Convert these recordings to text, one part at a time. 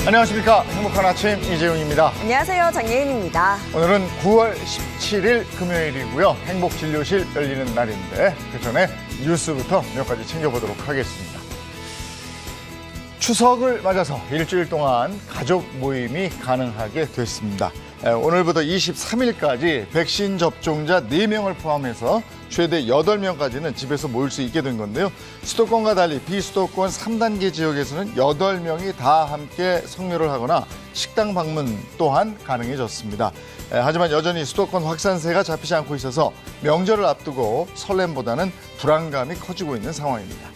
안녕하십니까. 행복한 아침 이재용입니다. 안녕하세요. 장예인입니다. 오늘은 9월 17일 금요일이고요. 행복진료실 열리는 날인데 그 전에 뉴스부터 몇 가지 챙겨보도록 하겠습니다. 추석을 맞아서 일주일 동안 가족 모임이 가능하게 됐습니다. 오늘부터 23일까지 백신 접종자 4명을 포함해서 최대 8명까지는 집에서 모일 수 있게 된 건데요. 수도권과 달리 비수도권 3단계 지역에서는 8명이 다 함께 성묘를 하거나 식당 방문 또한 가능해졌습니다. 하지만 여전히 수도권 확산세가 잡히지 않고 있어서 명절을 앞두고 설렘보다는 불안감이 커지고 있는 상황입니다.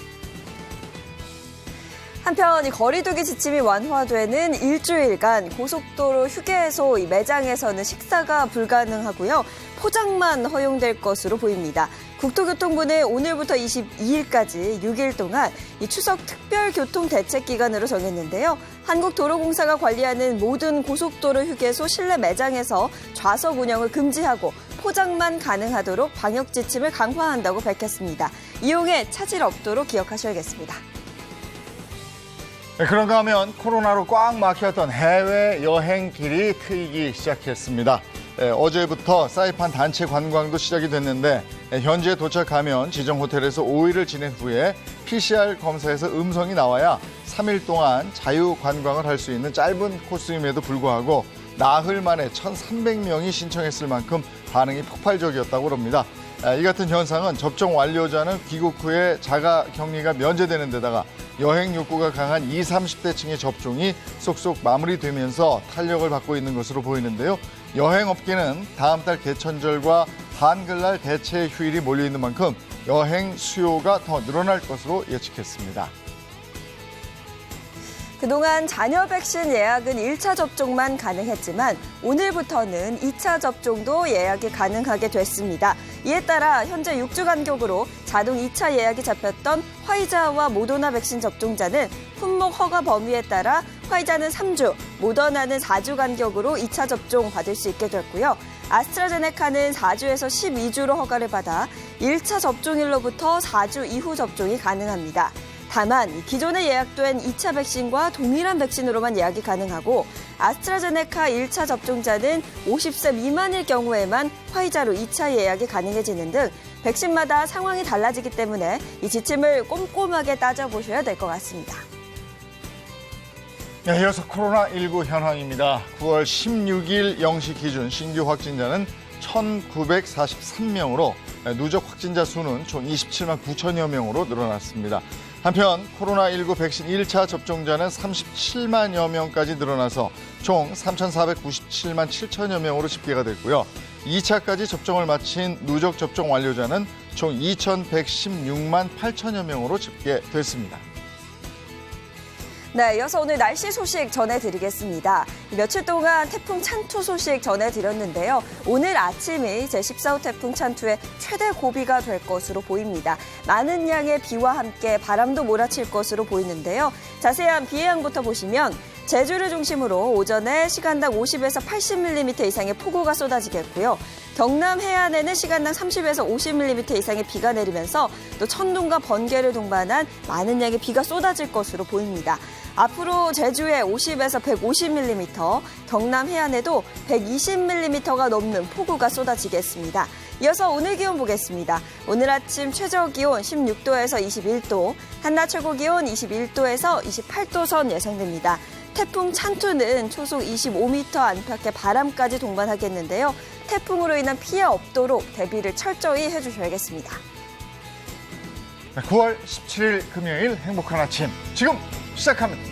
한편 이 거리두기 지침이 완화되는 일주일간 고속도로 휴게소 매장에서는 식사가 불가능하고요. 포장만 허용될 것으로 보입니다. 국토교통부는 오늘부터 22일까지 6일 동안 이 추석 특별교통대책기간으로 정했는데요. 한국도로공사가 관리하는 모든 고속도로 휴게소 실내 매장에서 좌석 운영을 금지하고 포장만 가능하도록 방역 지침을 강화한다고 밝혔습니다. 이용에 차질 없도록 기억하셔야겠습니다. 네, 그런가 하면 코로나로 꽉 막혔던 해외여행길이 트이기 시작했습니다. 어제부터 사이판 단체 관광도 시작이 됐는데 현지에 도착하면 지정 호텔에서 5일을 지낸 후에 PCR 검사에서 음성이 나와야 3일 동안 자유 관광을 할 수 있는 짧은 코스임에도 불구하고 나흘 만에 1,300명이 신청했을 만큼 반응이 폭발적이었다고 합니다. 이 같은 현상은 접종 완료자는 귀국 후에 자가 격리가 면제되는 데다가 여행 욕구가 강한 20, 30대층의 접종이 쏙쏙 마무리되면서 탄력을 받고 있는 것으로 보이는데요. 여행업계는 다음 달 개천절과 한글날 대체 휴일이 몰려있는 만큼 여행 수요가 더 늘어날 것으로 예측했습니다. 그동안 자녀 백신 예약은 1차 접종만 가능했지만 오늘부터는 2차 접종도 예약이 가능하게 됐습니다. 이에 따라 현재 6주 간격으로 자동 2차 예약이 잡혔던 화이자와 모더나 백신 접종자는 품목 허가 범위에 따라 화이자는 3주, 모더나는 4주 간격으로 2차 접종 받을 수 있게 됐고요. 아스트라제네카는 4주에서 12주로 허가를 받아 1차 접종일로부터 4주 이후 접종이 가능합니다. 다만 기존에 예약된 2차 백신과 동일한 백신으로만 예약이 가능하고 아스트라제네카 1차 접종자는 50세 미만일 경우에만 화이자로 2차 예약이 가능해지는 등 백신마다 상황이 달라지기 때문에 이 지침을 꼼꼼하게 따져보셔야 될 것 같습니다. 네, 이어서 코로나19 현황입니다. 9월 16일 0시 기준 신규 확진자는 1,943명으로 누적 확진자 수는 총 27만 9천여 명으로 늘어났습니다. 한편 코로나19 백신 1차 접종자는 37만여 명까지 늘어나서 총 3,497만 7천여 명으로 집계가 됐고요. 2차까지 접종을 마친 누적 접종 완료자는 총 2,116만 8천여 명으로 집계됐습니다. 네, 이어서 오늘 날씨 소식 전해드리겠습니다. 며칠 동안 태풍 찬투 소식 전해드렸는데요. 오늘 아침이 제14호 태풍 찬투의 최대 고비가 될 것으로 보입니다. 많은 양의 비와 함께 바람도 몰아칠 것으로 보이는데요. 자세한 비 예상부터 보시면 제주를 중심으로 오전에 시간당 50에서 80mm 이상의 폭우가 쏟아지겠고요. 경남 해안에는 시간당 30에서 50mm 이상의 비가 내리면서 또 천둥과 번개를 동반한 많은 양의 비가 쏟아질 것으로 보입니다. 앞으로 제주에 50에서 150mm, 경남 해안에도 120mm가 넘는 폭우가 쏟아지겠습니다. 이어서 오늘 기온 보겠습니다. 오늘 아침 최저 기온 16도에서 21도, 한낮 최고 기온 21도에서 28도 선 예상됩니다. 태풍 찬투는 초속 25m 안팎의 바람까지 동반하겠는데요. 태풍으로 인한 피해 없도록 대비를 철저히 해주셔야겠습니다. 9월 17일 금요일 행복한 아침 지금 시작합니다.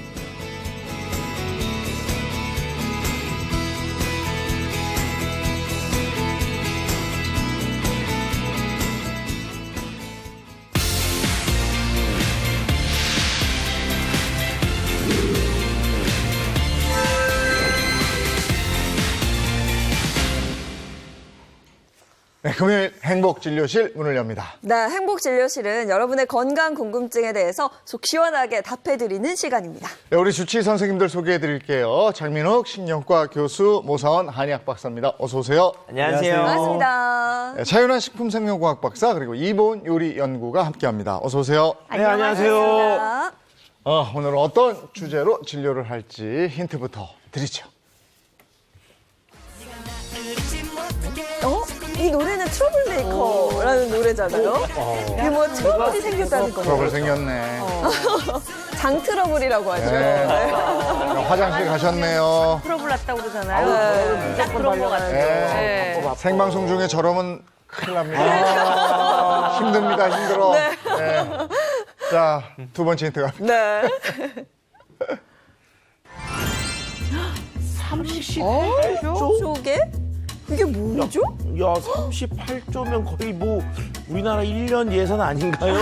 네, 금요일 행복진료실 문을 엽니다. 네, 행복진료실은 여러분의 건강 궁금증에 대해서 속 시원하게 답해드리는 시간입니다. 네, 우리 주치의 선생님들 소개해드릴게요. 장민욱 신경과 교수, 모사원 한의학 박사입니다. 어서 오세요. 안녕하세요. 반갑습니다. 네, 차윤환 식품생명공학 박사 그리고 이보은 요리연구가 함께합니다. 어서 오세요. 네, 안녕하세요. 오늘은 어떤 주제로 진료를 할지 힌트부터 드리죠. 이 노래는 트러블메이커라는 노래잖아요. 이게 뭐 트러블이 생겼다는 거예요. 트러블 생겼네. 장 트러블이라고 하죠. 네. 화장실 가셨네요. 트러블 났다고 그러잖아요. 딱 그런 거 같아요. 네. 생방송 중에 저러면 큰일 납니다. 힘듭니다, 힘들어. 네. 자, 두 번째 힌트 갑니다. 네. 38조? 쪽에? 이게 뭐죠? 야, 38조면 거의 뭐 우리나라 1년 예산 아닌가요?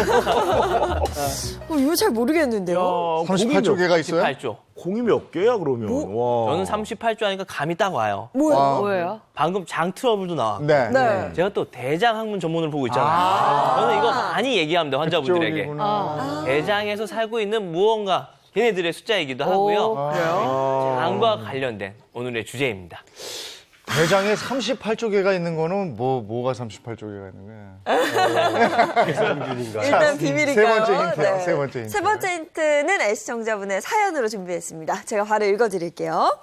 이거 잘 모르겠는데요. 38조 개가 있어요? 38조. 공이 몇 개야 그러면? 와. 저는 38조 하니까 감이 딱 와요. 뭐예요? 뭐예요? 방금 장 트러블도 나왔고. 네. 네. 제가 또 대장 학문 전문을 보고 있잖아요. 저는 이거 많이 얘기합니다, 환자분들에게. 그쪽이구나. 대장에서 살고 있는 무언가, 걔네들의 숫자이기도 하고요. 장과 관련된 오늘의 주제입니다. 대장에 38조 개가 있는 거는 뭐가 38조 개가 있는 거야? 일단 비밀인가요? 세 번째 힌트요. 세 번째 힌트. 세 번째 힌트는 애시청자분의 사연으로 준비했습니다. 제가 바로 읽어드릴게요.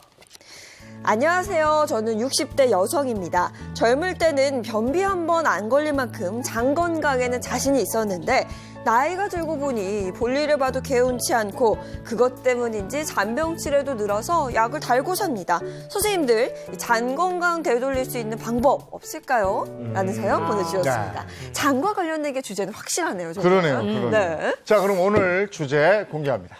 안녕하세요. 저는 60대 여성입니다. 젊을 때는 변비 한 번 안 걸릴 만큼 장 건강에는 자신이 있었는데 나이가 들고 보니 볼일을 봐도 개운치 않고 그것 때문인지 잔병치레도 늘어서 약을 달고 삽니다. 선생님들, 장 건강 되돌릴 수 있는 방법 없을까요? 라는 사연 보내주셨습니다. 장과 관련된 게 주제는 확실하네요. 정말. 그러네요. 네. 자, 그럼 오늘 주제 공개합니다.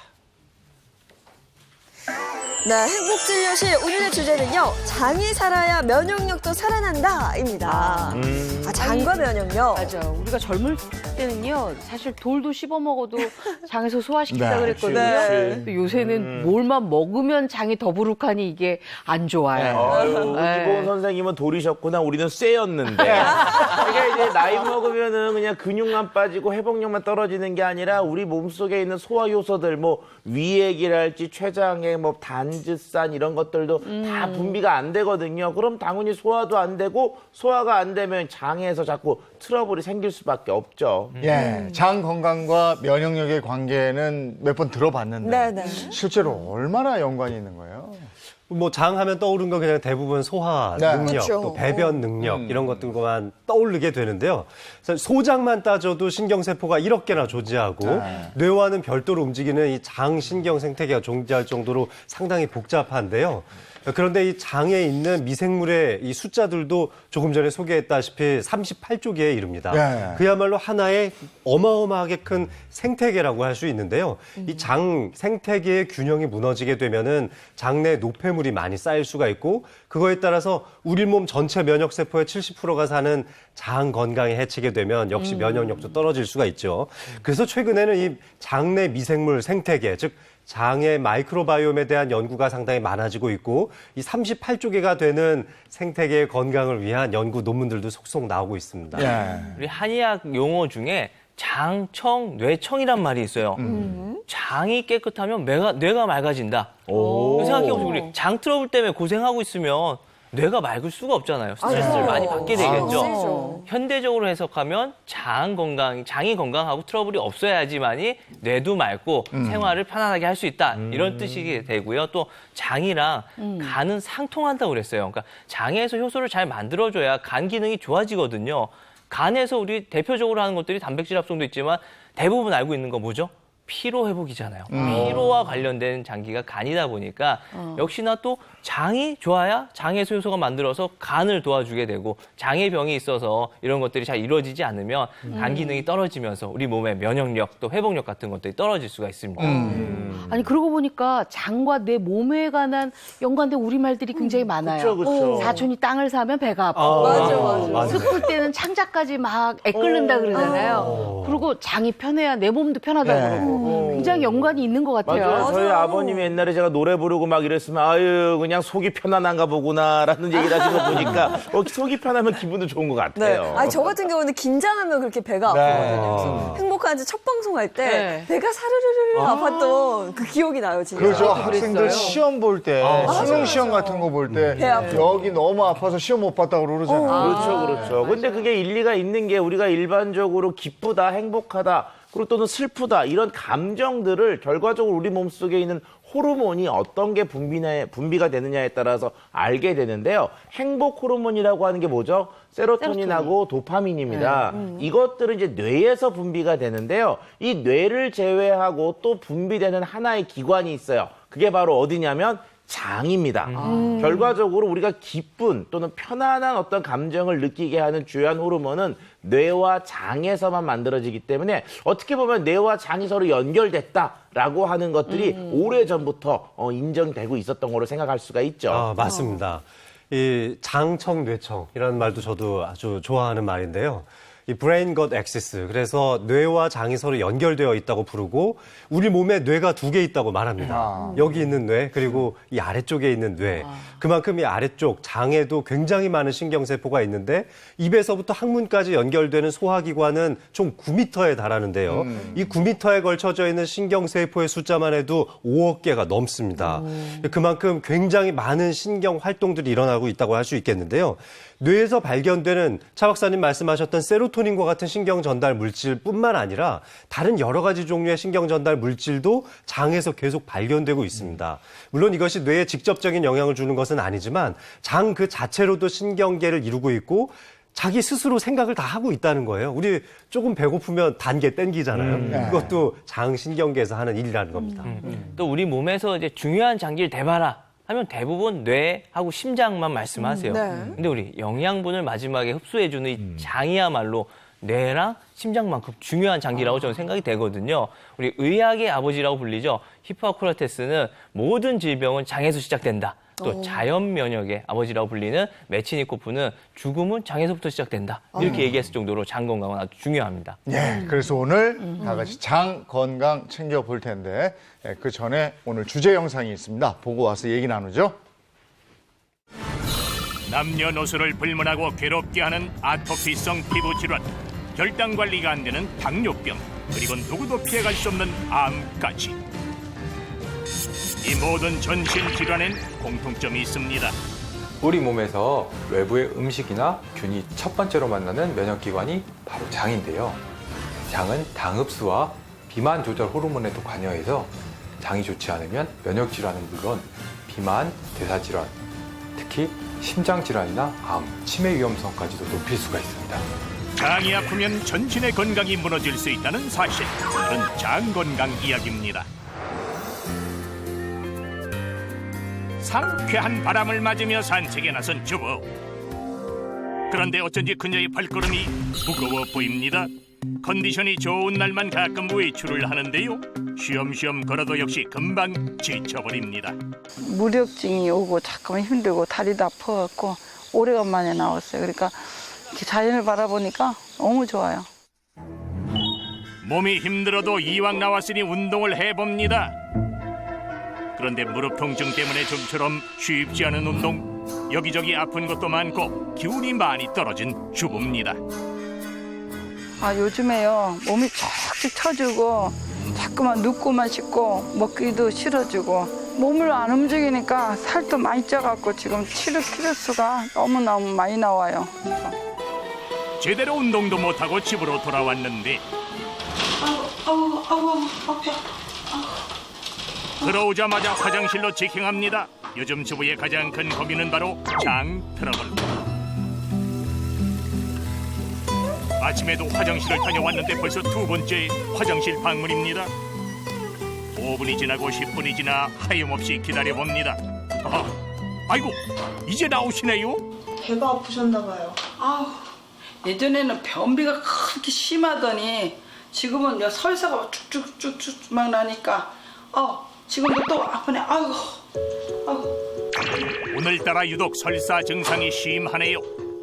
네, 행복진료실 오늘의 주제는요. 장이 살아야 면역력도 살아난다입니다. 장과 면역력. 맞아요. 우리가 젊을 때는요, 사실 돌도 씹어 먹어도 장에서 소화시킨다 네, 그랬거든요. 네. 근데 요새는 뭘만 먹으면 장이 더부룩하니 이게 안 좋아요. 아유, 네. 이보은 선생님은 돌이셨구나. 우리는 쇠였는데. 그러니까 이제 나이 먹으면은 그냥 근육만 빠지고 회복력만 떨어지는 게 아니라 우리 몸속에 있는 소화 요소들, 뭐 위액이랄지 췌장에 뭐 단지산 이런 것들도 다 분비가 안 되거든요. 그럼 당연히 소화도 안 되고 소화가 안 되면 장에서 자꾸 트러블이 생길 수밖에 없죠. 예, 장 건강과 면역력의 관계는 몇 번 들어봤는데 네네. 실제로 얼마나 연관이 있는 거예요? 뭐 장하면 떠오르는 건 그냥 대부분 소화 네. 능력, 그렇죠. 또 배변 능력 이런 것들만 떠오르게 되는데요. 소장만 따져도 신경세포가 1억 개나 존재하고 뇌와는 별도로 움직이는 이 장 신경 생태계가 존재할 정도로 상당히 복잡한데요. 그런데 이 장에 있는 미생물의 이 숫자들도 조금 전에 소개했다시피 38조 개에 이릅니다. 네. 그야말로 하나의 어마어마하게 큰 생태계라고 할 수 있는데요. 이 장 생태계의 균형이 무너지게 되면은 장내 노폐물이 많이 쌓일 수가 있고 그거에 따라서 우리 몸 전체 면역세포의 70%가 사는 장 건강에 해치게 되면 역시 면역력도 떨어질 수가 있죠. 그래서 최근에는 이 장내 미생물 생태계, 즉 장의 마이크로바이옴에 대한 연구가 상당히 많아지고 있고 이 38조 개가 되는 생태계의 건강을 위한 연구 논문들도 속속 나오고 있습니다. 예. 우리 한의학 용어 중에 장청, 뇌청이란 말이 있어요. 장이 깨끗하면 뇌가 맑아진다. 생각해보세요. 우리 장 트러블 때문에 고생하고 있으면 뇌가 맑을 수가 없잖아요. 스트레스를 많이 받게 되겠죠. 세죠. 현대적으로 해석하면 장이 건강하고 트러블이 없어야지만이 뇌도 맑고 생활을 편안하게 할 수 있다. 이런 뜻이 되고요. 또 장이랑 간은 상통한다고 그랬어요. 그러니까 장에서 효소를 잘 만들어줘야 간 기능이 좋아지거든요. 간에서 우리 대표적으로 하는 것들이 단백질 합성도 있지만 대부분 알고 있는 거 뭐죠? 피로 회복이잖아요. 피로와 관련된 장기가 간이다 보니까 역시나 또 장이 좋아야 장에서 효소가 만들어서 간을 도와주게 되고 장의 병이 있어서 이런 것들이 잘 이루어지지 않으면 간 기능이 떨어지면서 우리 몸의 면역력 또 회복력 같은 것들이 떨어질 수가 있습니다. 아니, 그러고 보니까 장과 내 몸에 관한 연관된 우리말들이 굉장히 많아요. 그쵸. 사촌이 땅을 사면 배가 아프고. 맞아. 습을 때는 창자까지 막 애끓는다 그러잖아요. 그리고 장이 편해야 내 몸도 편하다고 그러고. 굉장히 연관이 있는 것 같아요. 맞아요. 저희 맞아요. 아버님이 옛날에 제가 노래 부르고 막 이랬으면 아유 그냥 속이 편안한가 보구나라는 얘기를 하시는 거 보니까 속이 편하면 기분도 좋은 것 네. 같아요. 아니, 저 같은 경우는 긴장하면 그렇게 배가 아프거든요. 그래서 행복한지 첫 방송할 때 네. 배가 사르르르 아팠던 그 기억이 나요, 진짜. 그렇죠. 학생들 시험 볼 때, 수능 시험 같은 거 볼 때, 배 아프고. 여기 너무 아파서 시험 못 봤다고 그러잖아요. 그렇죠, 그렇죠. 근데 그게 일리가 있는 게 우리가 일반적으로 기쁘다, 행복하다, 그리고 또는 슬프다 이런 감정들을 결과적으로 우리 몸속에 있는 호르몬이 어떤 게 분비가 되느냐에 따라서 알게 되는데요. 행복 호르몬이라고 하는 게 뭐죠? 세로토닌하고 도파민입니다. 이것들은 이제 뇌에서 분비가 되는데요. 이 뇌를 제외하고 또 분비되는 하나의 기관이 있어요. 그게 바로 어디냐면 장입니다. 결과적으로 우리가 기쁜 또는 편안한 어떤 감정을 느끼게 하는 주요한 호르몬은 뇌와 장에서만 만들어지기 때문에 어떻게 보면 뇌와 장이 서로 연결됐다라고 하는 것들이 오래전부터 인정되고 있었던 거로 생각할 수가 있죠. 아, 맞습니다. 이 장청, 뇌청이라는 말도 저도 아주 좋아하는 말인데요. 이 brain gut axis, 그래서 뇌와 장이 서로 연결되어 있다고 부르고 우리 몸에 뇌가 2개 있다고 말합니다. 여기 있는 뇌 그리고 이 아래쪽에 있는 뇌. 그만큼 이 아래쪽 장에도 굉장히 많은 신경세포가 있는데 입에서부터 항문까지 연결되는 소화기관은 총 9m에 달하는데요. 이 9m에 걸쳐져 있는 신경세포의 숫자만 해도 5억 개가 넘습니다. 그만큼 굉장히 많은 신경 활동들이 일어나고 있다고 할 수 있겠는데요. 뇌에서 발견되는 차 박사님 말씀하셨던 세로토닌과 같은 신경 전달 물질뿐만 아니라 다른 여러 가지 종류의 신경 전달 물질도 장에서 계속 발견되고 있습니다. 물론 이것이 뇌에 직접적인 영향을 주는 것은 아니지만 장 그 자체로도 신경계를 이루고 있고 자기 스스로 생각을 다 하고 있다는 거예요. 우리 조금 배고프면 단계 땡기잖아요. 그것도 장 신경계에서 하는 일이라는 겁니다. 또 우리 몸에서 이제 중요한 장기를 대봐라 하면 대부분 뇌하고 심장만 말씀하세요. 네. 근데 우리 영양분을 마지막에 흡수해주는 이 장이야말로 뇌랑 심장만큼 중요한 장기라고 저는 생각이 되거든요. 우리 의학의 아버지라고 불리죠. 히포크라테스는 모든 질병은 장에서 시작된다. 또 자연 면역의 아버지라고 불리는 메치니코프는 죽음은 장에서부터 시작된다. 이렇게 얘기했을 정도로 장 건강은 아주 중요합니다. 예, 그래서 오늘 다 같이 장 건강 챙겨볼 텐데 그 전에 오늘 주제 영상이 있습니다. 보고 와서 얘기 나누죠. 남녀노소를 불문하고 괴롭게 하는 아토피성 피부 질환, 혈당 관리가 안 되는 당뇨병, 그리고 누구도 피해갈 수 없는 암까지. 이 모든 전신 질환엔 공통점이 있습니다. 우리 몸에서 외부의 음식이나 균이 첫 번째로 만나는 면역기관이 바로 장인데요. 장은 당 흡수와 비만 조절 호르몬에도 관여해서 장이 좋지 않으면 면역질환은 물론 비만, 대사질환, 특히 심장질환이나 암, 치매 위험성까지도 높일 수가 있습니다. 장이 아프면 전신의 건강이 무너질 수 있다는 사실. 오늘은 장 건강 이야기입니다. 상쾌한 바람을 맞으며 산책에 나선 주부. 그런데 어쩐지 그녀의 발걸음이 무거워 보입니다. 컨디션이 좋은 날만 가끔 외출을 하는데요. 쉬엄쉬엄 걸어도 역시 금방 지쳐버립니다. 무력증이 오고 잠깐만 힘들고 다리도 아파갖고 오래간만에 나왔어요. 그러니까 이렇게 자연을 바라보니까 너무 좋아요. 몸이 힘들어도 이왕 나왔으니 운동을 해봅니다. 그런데 무릎 통증 때문에 좀처럼 쉽지 않은 운동, 여기저기 아픈 것도 많고 기운이 많이 떨어진 주부입니다. 아, 요즘에요 몸이 척척 처지고 자꾸만 눕고만 싶고 먹기도 싫어지고 몸을 안 움직이니까 살도 많이 쪄갖고 지금 7kg수가 너무너무 많이 나와요. 제대로 운동도 못하고 집으로 돌아왔는데 들어오자마자 화장실로 직행합니다. 요즘 주부의 가장 큰 고민은 바로 장 트러블. 아침에도 화장실을 다녀왔는데 벌써 2번째 화장실 방문입니다. 5분이 지나고 10분이 지나 하염없이 기다려봅니다. 아이고 이제 나오시네요. 배가 아프셨나 봐요. 예전에는 변비가 그렇게 심하더니 지금은 설사가 쭉쭉쭉쭉 막 나니까 지금도 또 아프네. 아이고. 오늘따라 유독 설사 증상이 심하네요.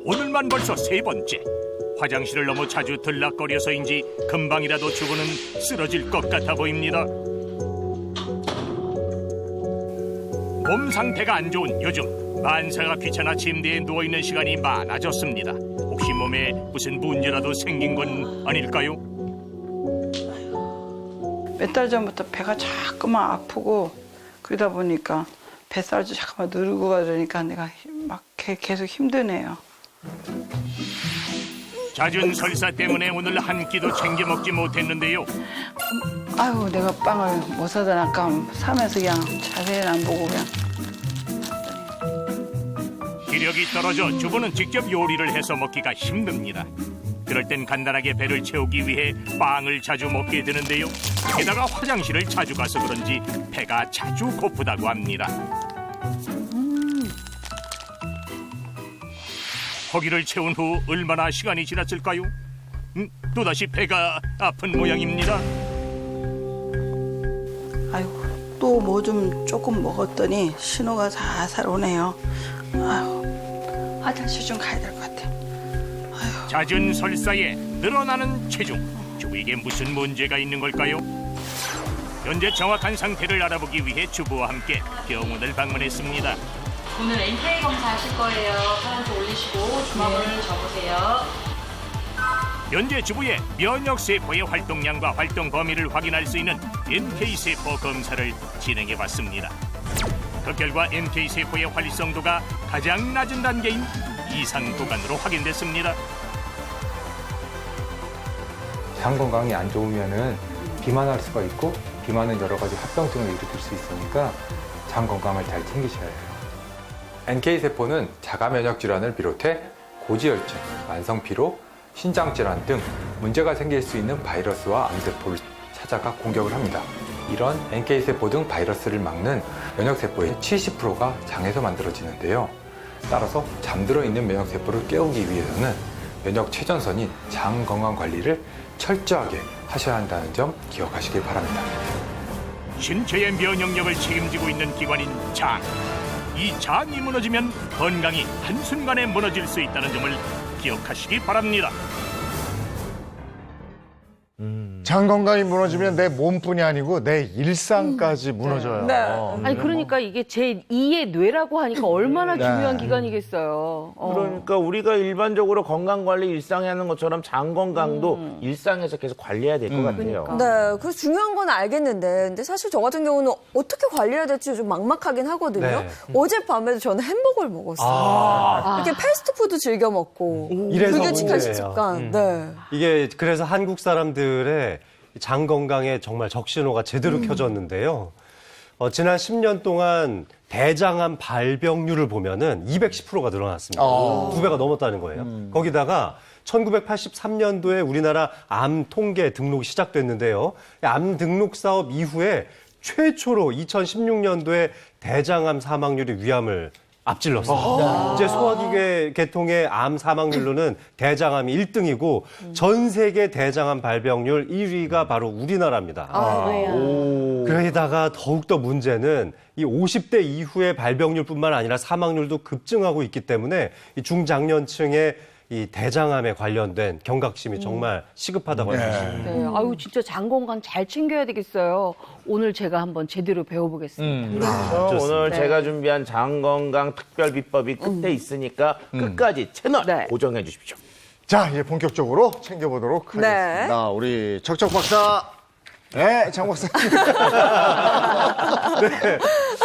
오늘만 벌써 3번째. 화장실을 너무 자주 들락거려서인지 금방이라도 주부는 쓰러질 것 같아 보입니다. 몸 상태가 안 좋은 요즘 만사가 귀찮아 침대에 누워있는 시간이 많아졌습니다. 혹시 몸에 무슨 문제라도 생긴 건 아닐까요? 몇 달 전부터 배가 자꾸만 아프고 그러다 보니까 뱃살도 자꾸만 누르고 그러니까 내가 막 계속 힘드네요. 잦은 설사 때문에 오늘 한 끼도 챙겨 먹지 못했는데요. 아유, 내가 빵을 못 사다 아까 사면서 그냥 자세히 안 보고 그냥. 기력이 떨어져 주부는 직접 요리를 해서 먹기가 힘듭니다. 그럴 땐 간단하게 배를 채우기 위해 빵을 자주 먹게 되는데요. 게다가 화장실을 자주 가서 그런지 배가 자주 고프다고 합니다. 허기를 채운 후 얼마나 시간이 지났을까요? 또다시 배가 아픈 모양입니다. 아이고, 또 뭐 좀 조금 먹었더니 신호가 살살 오네요. 아유, 화장실 좀 가야 될 것 같아요. 잦은 설사에 늘어나는 체중. 주부에게 무슨 문제가 있는 걸까요? 현재 정확한 상태를 알아보기 위해 주부와 함께 병원을 방문했습니다. 오늘 NK 검사하실 거예요. 하얀색 올리시고 주마블을 접으세요. 현재 주부의 면역세포의 활동량과 활동 범위를 확인할 수 있는 NK세포 검사를 진행해봤습니다. 그 결과 NK세포의 활성도가 가장 낮은 단계인 이상 구간으로 확인됐습니다. 장 건강이 안 좋으면은 비만할 수가 있고 비만은 여러 가지 합병증을 일으킬 수 있으니까 장 건강을 잘 챙기셔야 해요. NK세포는 자가 면역 질환을 비롯해 고지혈증, 만성 피로, 신장 질환 등 문제가 생길 수 있는 바이러스와 암세포를 찾아가 공격을 합니다. 이런 NK세포 등 바이러스를 막는 면역세포의 70%가 장에서 만들어지는데요. 따라서 잠들어 있는 면역세포를 깨우기 위해서는 면역 최전선인 장 건강 관리를 철저하게 하셔야 한다는 점 기억하시길 바랍니다. 신체의 면역력을 책임지고 있는 기관인 장. 이 장이 무너지면 건강이 한순간에 무너질 수 있다는 점을 기억하시기 바랍니다. 장 건강이 무너지면 내 몸뿐이 아니고 내 일상까지 무너져요. 네. 아니 그러니까 이게 제2의 뇌라고 하니까 얼마나 네. 중요한 기관이겠어요. 그러니까 우리가 일반적으로 건강 관리 일상에 하는 것처럼 장 건강도 일상에서 계속 관리해야 될 것 같아요. 네, 그 중요한 건 알겠는데, 근데 사실 저 같은 경우는 어떻게 관리해야 될지 좀 막막하긴 하거든요. 네. 어젯밤에도 저는 햄버거를 먹었어요. 이렇게 패스트푸드 즐겨 먹고 이래서 불규칙한 문제예요. 식습관. 네. 이게 그래서 한국 사람들의 장 건강에 정말 적신호가 제대로 켜졌는데요. 지난 10년 동안 대장암 발병률을 보면은 210%가 늘어났습니다. 2배가 넘었다는 거예요. 거기다가 1983년도에 우리나라 암 통계 등록이 시작됐는데요. 암 등록 사업 이후에 최초로 2016년도에 대장암 사망률이 위암을 앞질렀어요. 이제 소화기계 계통의 암 사망률로는 대장암이 1등이고 전 세계 대장암 발병률 1위가 바로 우리나라입니다. 그러다가 더욱더 문제는 이 50대 이후의 발병률뿐만 아니라 사망률도 급증하고 있기 때문에 이 중장년층의 이 대장암에 관련된 경각심이 정말 시급하다고 할 수 있습니다. 네, 아유 진짜 장 건강 잘 챙겨야 되겠어요. 오늘 제가 한번 제대로 배워보겠습니다. 그래서 오늘 네. 제가 준비한 장 건강 특별 비법이 끝에 있으니까 끝까지 채널 네. 고정해 주십시오. 자, 이제 본격적으로 챙겨보도록 하겠습니다. 우리 척척 박사. 네, 장 박사님. 네,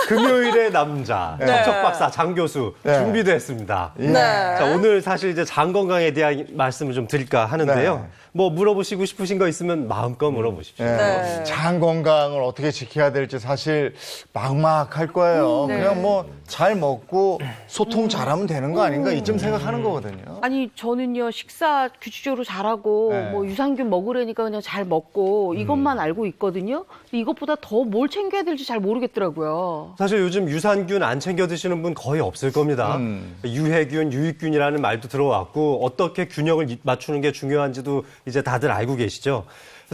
금요일의 남자 척척 박사 장 교수 네. 준비됐습니다. 예. 자, 오늘 사실 이제 장 건강에 대한 말씀을 좀 드릴까 하는데요. 네. 뭐 물어보시고 싶으신 거 있으면 마음껏 물어보십시오. 예. 장 건강을 어떻게 지켜야 될지 사실 막막할 거예요. 그냥 뭐 잘 먹고 소통 잘하면 되는 거 아닌가 이쯤 생각하는 거거든요. 아니 저는요 식사 규칙적으로 잘하고 네. 뭐 유산균 먹으려니까 그냥 잘 먹고 이것만 알고 있거든요. 근데 이것보다 더 뭘 챙겨야 될지 잘 모르겠더라고요. 사실 요즘 유산균 안 챙겨 드시는 분 거의 없을 겁니다. 유해균, 유익균이라는 말도 들어왔고 어떻게 균형을 맞추는 게 중요한지도 이제 다들 알고 계시죠.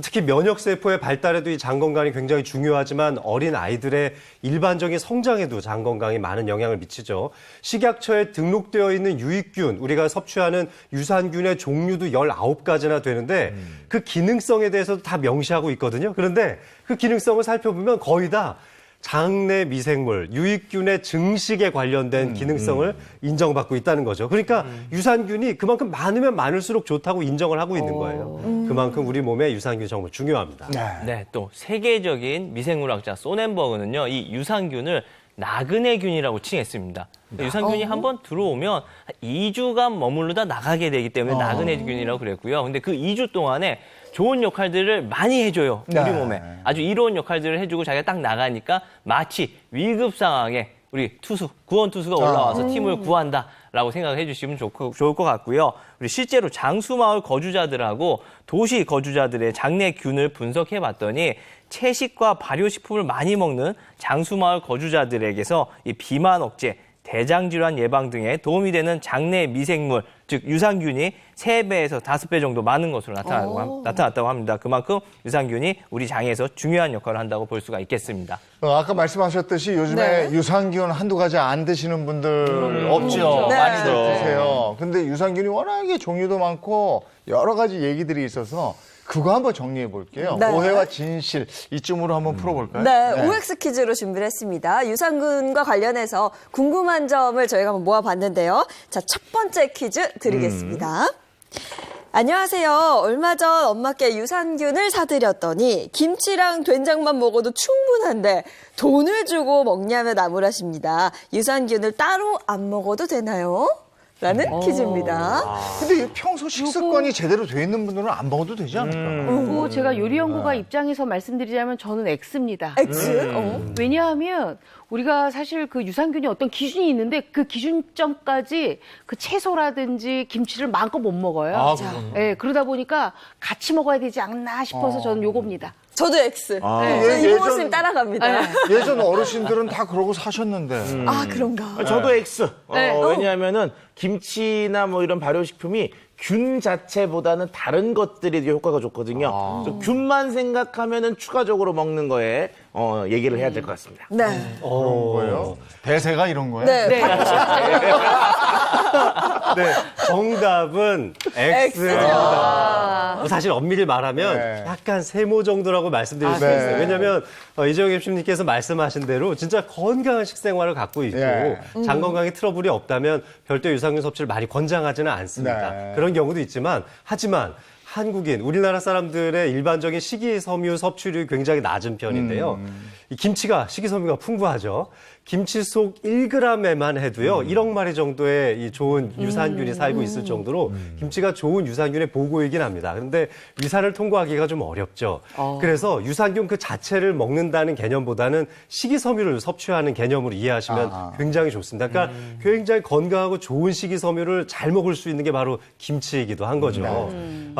특히 면역세포의 발달에도 이 장 건강이 굉장히 중요하지만 어린 아이들의 일반적인 성장에도 장 건강이 많은 영향을 미치죠. 식약처에 등록되어 있는 유익균, 우리가 섭취하는 유산균의 종류도 19가지나 되는데 그 기능성에 대해서도 다 명시하고 있거든요. 그런데 그 기능성을 살펴보면 거의 다 장내 미생물, 유익균의 증식에 관련된 기능성을 인정받고 있다는 거죠. 그러니까 유산균이 그만큼 많으면 많을수록 좋다고 인정을 하고 있는 거예요. 그만큼 우리 몸에 유산균이 정말 중요합니다. 네, 또 세계적인 미생물학자 소넨버그는요, 이 유산균을 나그네균이라고 칭했습니다. 유산균이 한번 들어오면 2주간 머무르다 나가게 되기 때문에 나그네균이라고 그랬고요. 근데 그 2주 동안에 좋은 역할들을 많이 해줘요. 우리 몸에. 아주 이로운 역할들을 해주고 자기가 딱 나가니까 마치 위급 상황에 우리 구원 투수가 올라와서 팀을 구한다라고 생각해 주시면 좋을 것 같고요. 우리 실제로 장수마을 거주자들하고 도시 거주자들의 장내 균을 분석해 봤더니 채식과 발효식품을 많이 먹는 장수마을 거주자들에게서 이 비만 억제, 대장질환 예방 등에 도움이 되는 장내 미생물, 즉 유산균이 3배에서 5배 정도 많은 것으로 나타났다고 합니다. 그만큼 유산균이 우리 장에서 중요한 역할을 한다고 볼 수가 있겠습니다. 아까 말씀하셨듯이 요즘에 유산균 한두 가지 안 드시는 분들 없죠. 네. 많이들 드세요. 근데 유산균이 워낙에 종류도 많고 여러 가지 얘기들이 있어서 그거 한번 정리해 볼게요. 네. 오해와 진실 이쯤으로 한번 풀어볼까요? 네, OX 퀴즈로 준비를 했습니다. 유산균과 관련해서 궁금한 점을 저희가 한번 모아봤는데요. 자, 첫 번째 퀴즈 드리겠습니다. 안녕하세요. 얼마 전 엄마께 유산균을 사드렸더니 김치랑 된장만 먹어도 충분한데 돈을 주고 먹냐며 나무라십니다. 유산균을 따로 안 먹어도 되나요? 라는 퀴즈입니다. 근데 평소 식습관이 제대로 돼 있는 분들은 안 먹어도 되지 않을까? 제가 요리연구가 입장에서 말씀드리자면 저는 X입니다. X? 왜냐하면 우리가 사실 그 유산균이 어떤 기준이 있는데 그 기준점까지 그 채소라든지 김치를 마음껏 못 먹어요. 네, 그러다 보니까 같이 먹어야 되지 않나 싶어서 저는 요겁니다. 저도 X. 네, 이모sim 따라갑니다. 예전 어르신들은 다 그러고 사셨는데. 아, 그런가? 저도 X. 네. 왜냐하면은 김치나 뭐 이런 발효식품이 균 자체보다는 다른 것들이 효과가 좋거든요. 그래서 균만 생각하면은 추가적으로 먹는 거에 얘기를 해야 될 것 같습니다. 네. 그런 거예요? 대세가 이런 거예요? 네. 네, 정답은 X입니다. 사실 엄밀히 말하면 약간 세모 정도라고 말씀드릴 수 있어요. 왜냐하면 이재용 MC님께서 말씀하신 대로 진짜 건강한 식생활을 갖고 있고 장 건강에 트러블이 없다면 별도 유산균 섭취를 많이 권장하지는 않습니다. 그런 경우도 있지만 하지만 한국인, 우리나라 사람들의 일반적인 식이섬유 섭취율이 굉장히 낮은 편인데요. 이 김치가 식이섬유가 풍부하죠. 김치 속 1g에만 해도요, 1억 마리 정도의 이 좋은 유산균이 살고 있을 정도로 김치가 좋은 유산균의 보고이긴 합니다. 그런데 위산을 통과하기가 좀 어렵죠. 그래서 유산균 그 자체를 먹는다는 개념보다는 식이섬유를 섭취하는 개념으로 이해하시면 굉장히 좋습니다. 그러니까 굉장히 건강하고 좋은 식이섬유를 잘 먹을 수 있는 게 바로 김치이기도 한 거죠.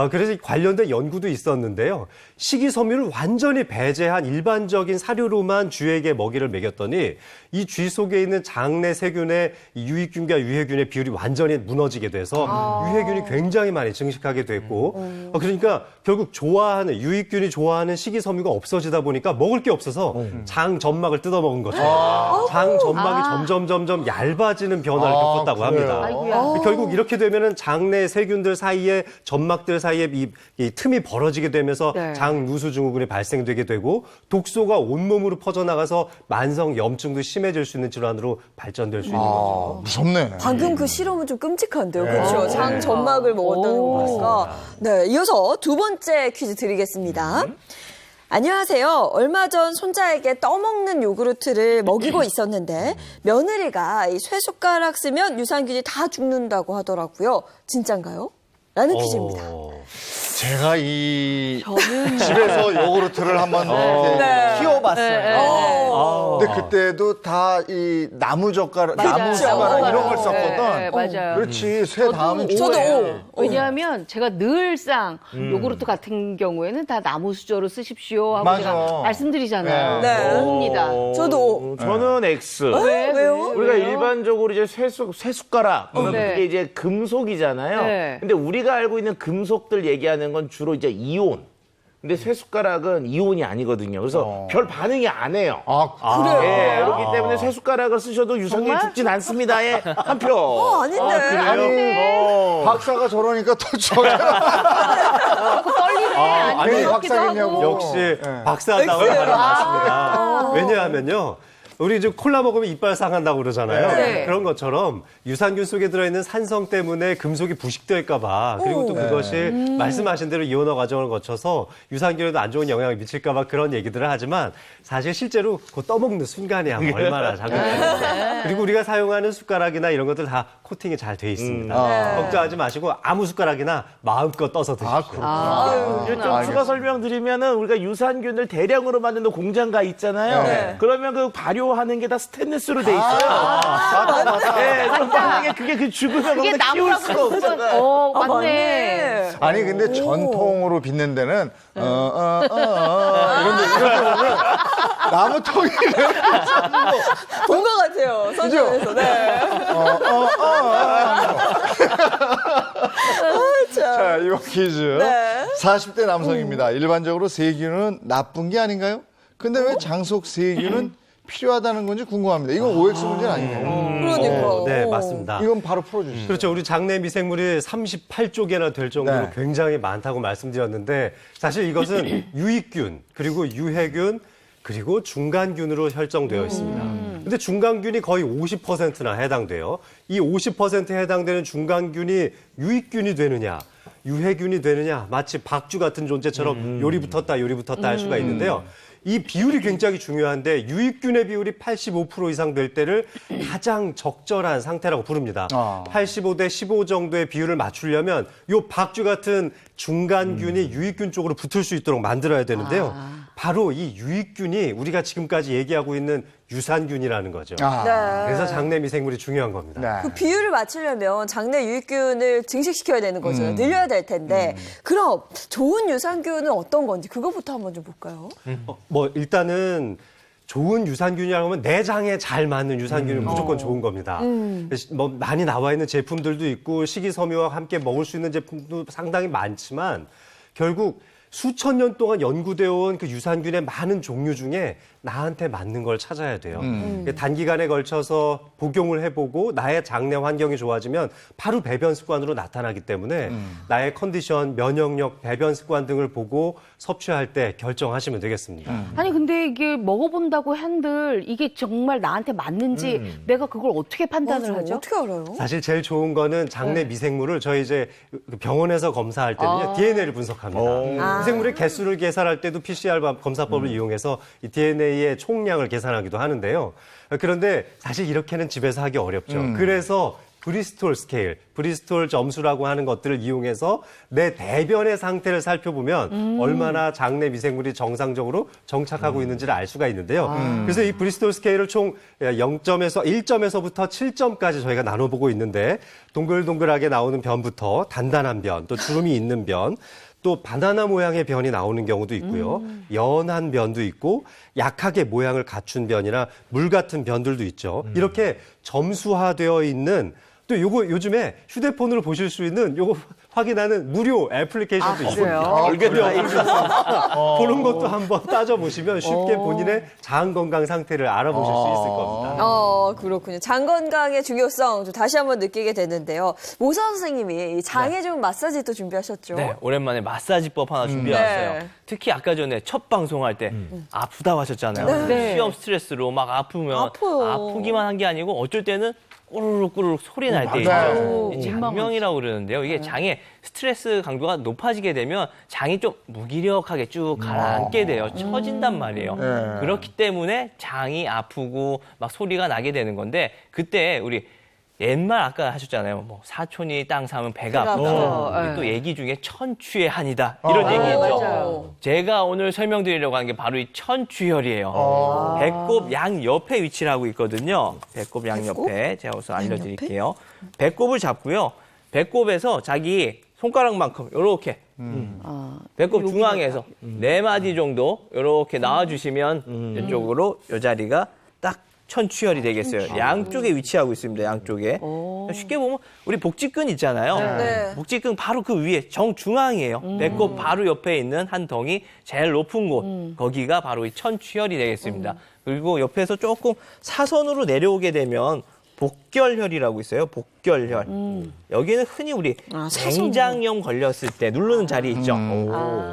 그래서 관련된 연구도 있었는데요. 식이섬유를 완전히 배제한 일반적인 사료로만 쥐에게 먹이를 먹였더니 이 쥐 속에 있는 장내 세균의 유익균과 유해균의 비율이 완전히 무너지게 돼서 유해균이 굉장히 많이 증식하게 됐고 그러니까 결국 좋아하는 유익균이 좋아하는 식이섬유가 없어지다 보니까 먹을 게 없어서 장 점막을 뜯어먹은 것처럼 장 점막이 점점 얇아지는 변화를 겪었다고 합니다. 결국 이렇게 되면은 장내 세균들 사이에 점막들 사이에 이 틈이 벌어지게 되면서 장 누수 증후군이 발생되게 되고 독소가 온몸으로 퍼져나가서 만성 염증도 심해질 수 있는 질환으로 발전될 수 있는 거죠. 무섭네. 방금 그 실험은 좀 끔찍한데요. 그렇죠. 장 점막을 먹었다는 거니까. 네, 이어서 두 번째 퀴즈 드리겠습니다. 안녕하세요. 얼마 전 손자에게 떠먹는 요구르트를 먹이고 있었는데 며느리가 이 쇠숟가락 쓰면 유산균이 다 죽는다고 하더라고요. 진짠가요? 라는 퀴즈입니다. 제가 이 저는 집에서 요구르트를 한번 이렇게 키워봤어요. 근데 그때도 다 이 나무 젓가락, 나무 숟가락 이런 걸 썼거든. 네, 맞아요. 그렇지. 쇠 다음은 저도 좋아해. 왜냐하면 제가 늘상 요구르트 같은 경우에는 다 나무 수저로 쓰십시오 하고 맞아. 제가 말씀드리잖아요. 네. 옵니다. 저도. 저는 X. 왜요? 우리가 일반적으로 이제 쇠숟가락, 그러면 네. 그게 이제 금속이잖아요. 네. 근데 우리가 알고 있는 금속들 얘기하는 건 주로 이제 이온. 근데 쇠숟가락은 이온이 아니거든요. 그래서 별 반응이 안 해요. 그래요? 예, 그렇기 때문에 쇠숟가락을 쓰셔도 유산균이 죽진 않습니다의 한 표. 아닌데. 아니, 박사가 저러니까 더 저래. 떨리네. 아니, 괜히 같기도 박사겠냐고. 하고. 역시 박사다운 말이 맞습니다. 왜냐하면요. 우리 이제 콜라 먹으면 이빨 상한다고 그러잖아요. 네. 그런 것처럼 유산균 속에 들어있는 산성 때문에 금속이 부식될까봐 그리고 또 그것이 말씀하신 대로 이온화 과정을 거쳐서 유산균에도 안 좋은 영향을 미칠까봐 그런 얘기들을 하지만 사실 실제로 그 떠먹는 순간이야 얼마나 자극적인지. 그리고 우리가 사용하는 숟가락이나 이런 것들 다 코팅이 잘 돼 있습니다. 걱정하지 마시고 아무 숟가락이나 마음껏 떠서 드십시오. 좀 추가 설명드리면은 우리가 유산균을 대량으로 만드는 공장가 있잖아요. 그러면 그 발효하는 게 다 스테인리스로 돼 있어요. 네, 그럼 만약에 그게 죽으면 이게 거기다 키울 나무라고 수가 없잖아요. 맞네. 아니 근데 전통으로 빚는 데는 이런 데 보면 나무통이 본 것 같아요. 선전에서. 네. 자, 이거 퀴즈. 네. 40대 남성입니다. 일반적으로 세균은 나쁜 게 아닌가요? 근데 왜 장속 세균은 필요하다는 건지 궁금합니다. 이건 OX 문제는 아니에요. 그러니까. 네, 맞습니다. 이건 바로 풀어주시죠. 그렇죠. 우리 장내 미생물이 38쪽이나 될 정도로 네. 굉장히 많다고 말씀드렸는데 사실 이것은 유익균, 그리고 유해균, 그리고 중간균으로 설정되어 있습니다. 근데 중간균이 거의 50%나 해당돼요. 이 50%에 해당되는 중간균이 유익균이 되느냐, 유해균이 되느냐, 마치 박쥐 같은 존재처럼 요리 붙었다 할 수가 있는데요. 이 비율이 굉장히 중요한데 유익균의 비율이 85% 이상 될 때를 가장 적절한 상태라고 부릅니다. 85대 15 정도의 비율을 맞추려면 요 박쥐 같은 중간균이 유익균 쪽으로 붙을 수 있도록 만들어야 되는데요. 바로 이 유익균이 우리가 지금까지 얘기하고 있는 유산균이라는 거죠. 그래서 장내 미생물이 중요한 겁니다. 네. 그 비율을 맞추려면 장내 유익균을 증식시켜야 되는 거잖아요. 늘려야 될 텐데. 그럼 좋은 유산균은 어떤 건지 그거부터 한번 좀 볼까요? 뭐 일단은 좋은 유산균이라고 하면 내장에 잘 맞는 유산균은 무조건 좋은 겁니다. 뭐 많이 나와 있는 제품들도 있고 식이섬유와 함께 먹을 수 있는 제품도 상당히 많지만 결국 수천 년 동안 연구되어 온 그 유산균의 많은 종류 중에 나한테 맞는 걸 찾아야 돼요. 단기간에 걸쳐서 복용을 해보고 나의 장내 환경이 좋아지면 바로 배변 습관으로 나타나기 때문에 나의 컨디션, 면역력, 배변 습관 등을 보고 섭취할 때 결정하시면 되겠습니다. 아니 근데 이게 먹어본다고 한들 이게 정말 나한테 맞는지 내가 그걸 어떻게 판단을 하죠? 어떻게 알아요? 사실 제일 좋은 거는 장내 미생물을 저희 이제 병원에서 검사할 때는요, DNA를 분석합니다. 미생물의 개수를 계산할 때도 PCR 검사법을 이용해서 이 DNA의 총량을 계산하기도 하는데요. 그런데 사실 이렇게는 집에서 하기 어렵죠. 그래서 브리스톨 스케일, 브리스톨 점수라고 하는 것들을 이용해서 내 대변의 상태를 살펴보면 얼마나 장내 미생물이 정상적으로 정착하고 있는지를 알 수가 있는데요. 그래서 이 브리스톨 스케일을 총 1점에서부터 7점까지 저희가 나눠보고 있는데 동글동글하게 나오는 변부터 단단한 변, 또 주름이 있는 변, 또 바나나 모양의 변이 나오는 경우도 있고요. 연한 변도 있고 약하게 모양을 갖춘 변이나 물 같은 변들도 있죠. 이렇게 점수화되어 있는 또 요거 요즘에 휴대폰으로 보실 수 있는 요거 확인하는 무료 애플리케이션도 있습니다. 그런 것도 한번 따져보시면 쉽게 본인의 장 건강 상태를 알아보실 수 있을 겁니다. 그렇군요. 장 건강의 중요성 좀 다시 한번 느끼게 되는데요. 모사 선생님이 이 장에 좀 마사지도 준비하셨죠? 네, 오랜만에 마사지법 하나 준비해왔어요. 네. 특히 아까 전에 첫 방송할 때 아프다고 하셨잖아요. 네. 시험 스트레스로 막 아프면 아파요. 아프기만 한 게 아니고 어쩔 때는 꼬르륵 소리 날 때 맞아요. 있죠. 장명이라고 그러는데요. 이게 장에 스트레스 강도가 높아지게 되면 장이 좀 무기력하게 쭉 가라앉게 돼요. 처진단 말이에요. 그렇기 때문에 장이 아프고 막 소리가 나게 되는 건데 그때 우리 옛말 아까 하셨잖아요. 뭐 사촌이 땅 사면 배가 아프다. 아프다. 또 얘기 중에 천추의 한이다. 이런 얘기죠. 맞아요. 제가 오늘 설명드리려고 하는 게 바로 이 천추혈이에요. 배꼽 양 옆에 위치를 하고 있거든요. 배꼽 양 옆에 제가 우선 알려드릴게요. 배꼽을 잡고요. 배꼽에서 자기 손가락만큼 이렇게 배꼽 중앙에서 4마디 정도 이렇게 나와주시면 이쪽으로 이 자리가 딱 천추혈이 되겠어요. 양쪽에 위치하고 있습니다. 양쪽에. 쉽게 보면 우리 복직근 있잖아요. 네. 복직근 바로 그 위에 정중앙이에요. 배꼽 바로 옆에 있는 한 덩이 제일 높은 곳. 거기가 바로 이 천추혈이 되겠습니다. 그리고 옆에서 조금 사선으로 내려오게 되면 복결혈이라고 있어요. 복결혈. 여기는 흔히 우리 맹장염 걸렸을 때 누르는 자리 있죠.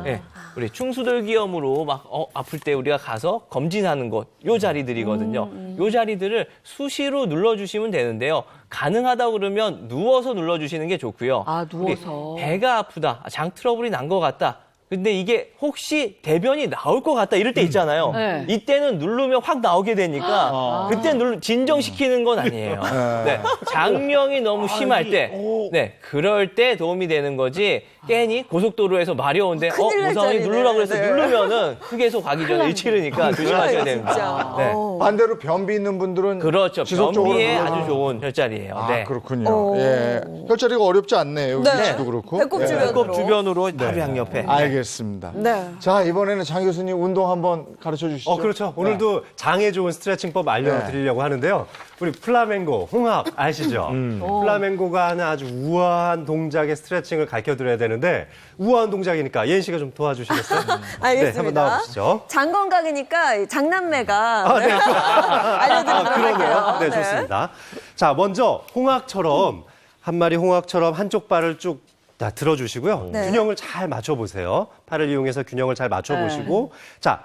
네, 우리 충수돌기염으로 막 아플 때 우리가 가서 검진하는 곳, 요 자리들이거든요. 요 자리들을 수시로 눌러주시면 되는데요. 가능하다 그러면 누워서 눌러주시는 게 좋고요. 아, 누워서. 우리 배가 아프다, 장 트러블이 난 것 같다. 근데 이게 혹시 대변이 나올 것 같다 이럴 때 있잖아요. 네. 이때는 누르면 확 나오게 되니까 그때 진정시키는 건 아니에요. 네. 장명이 너무 심할 때, 네, 그럴 때 도움이 되는 거지. 괜히 고속도로에서 마려운데 큰일 날 무상히 자리네. 누르라고 그래서 네. 누르면은 휴게소 가기 전에 일치르니까 조심하셔야 됩니다. 진짜. 네. 반대로 변비 있는 분들은 그렇죠. 지속적으로 변비에 눌러주는- 아주 좋은 혈자리예요. 아, 네. 그렇군요. 예. 혈자리가 어렵지 않네요. 네. 위치도 그렇고. 배꼽 예. 주변으로. 배꼽 주변으로 바로 양옆에. 알겠습니다. 네. 자, 이번에는 장 교수님 운동 한번 가르쳐 주시죠. 그렇죠. 오늘도 장에 좋은 스트레칭법 알려드리려고 하는데요. 우리 플라멩고, 홍학 아시죠? 플라멩고가 하는 아주 우아한 동작의 스트레칭을 가르쳐드려야 되는데 우아한 동작이니까 예인 씨가 좀 도와주시겠어요? 알겠습니다. 네, 한번 나와보시죠. 장 건강이니까 이 장남매가 네. 알려드리도록 그러네요. 할게요. 네, 좋습니다. 자, 먼저 홍학처럼 한 마리 홍학처럼 한쪽 발을 쭉 다 들어주시고요. 네. 균형을 잘 맞춰보세요. 팔을 이용해서 균형을 잘 맞춰보시고 자,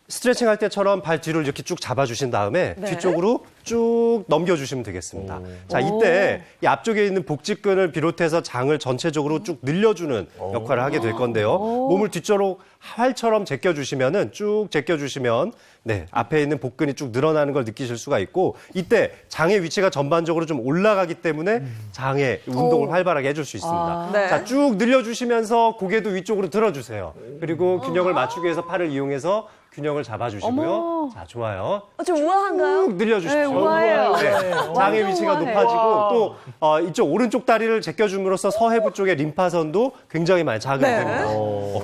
스트레칭 할 때처럼 발 뒤를 이렇게 쭉 잡아주신 다음에 네. 뒤쪽으로 쭉 넘겨주시면 되겠습니다. 자, 이때 이 앞쪽에 있는 복직근을 비롯해서 장을 전체적으로 쭉 늘려주는 역할을 하게 될 건데요. 몸을 뒤쪽으로 활처럼 제껴주시면은 쭉 제껴주시면 네, 앞에 있는 복근이 쭉 늘어나는 걸 느끼실 수가 있고 이때 장의 위치가 전반적으로 좀 올라가기 때문에 장의 운동을 활발하게 해줄 수 있습니다. 네. 자, 쭉 늘려주시면서 고개도 위쪽으로 들어주세요. 그리고 균형을 맞추기 위해서 팔을 이용해서 균형을 잡아주시고요. 자, 좋아요. 좀 우아한가요? 쭉 늘려주십시오. 네, 우아해요. 네, 장의 위치가 우아해. 높아지고 또 이쪽 오른쪽 다리를 제껴줌으로써 서해부 쪽의 림파선도 굉장히 많이 자극이 네. 됩니다.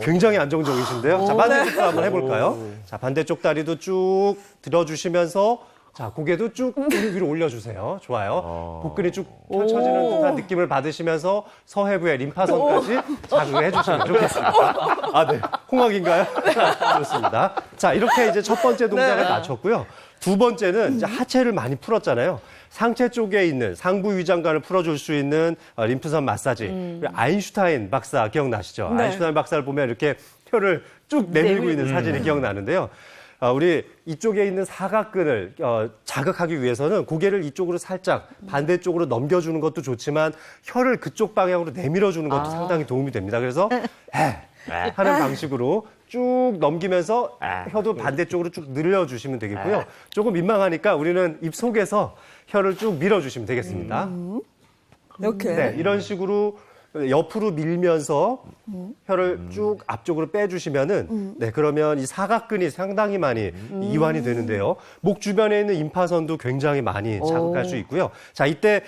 굉장히 안정적이신데요. 자, 반대쪽도 한번 해볼까요? 자, 반대쪽 다리도 쭉 들어주시면서 자, 고개도 쭉 위로 올려주세요. 좋아요. 복근이 쭉 펼쳐지는 듯한 느낌을 받으시면서 서해부의 림파선까지 자극을 해주시면 좋겠습니다. 아, 네. 홍학인가요? 좋습니다. 자, 이렇게 이제 첫 번째 동작을 마쳤고요. 두 번째는 이제 하체를 많이 풀었잖아요. 상체 쪽에 있는 상부 위장관을 풀어줄 수 있는 림프선 마사지. 아인슈타인 박사 기억나시죠? 네. 아인슈타인 박사를 보면 이렇게 혀를 쭉 내밀고 있는 사진이 기억나는데요. 우리 이쪽에 있는 사각근을 자극하기 위해서는 고개를 이쪽으로 살짝 반대쪽으로 넘겨주는 것도 좋지만 혀를 그쪽 방향으로 내밀어주는 것도 상당히 도움이 됩니다. 그래서 하는 방식으로 쭉 넘기면서 혀도 반대쪽으로 쭉 늘려주시면 되겠고요. 조금 민망하니까 우리는 입 속에서 혀를 쭉 밀어주시면 되겠습니다. 이렇게. 네, 이런 식으로 옆으로 밀면서 혀를 쭉 앞쪽으로 빼주시면은 네, 그러면 이 사각근이 상당히 많이 이완이 되는데요. 목 주변에 있는 임파선도 굉장히 많이 자극할 수 있고요. 자, 이때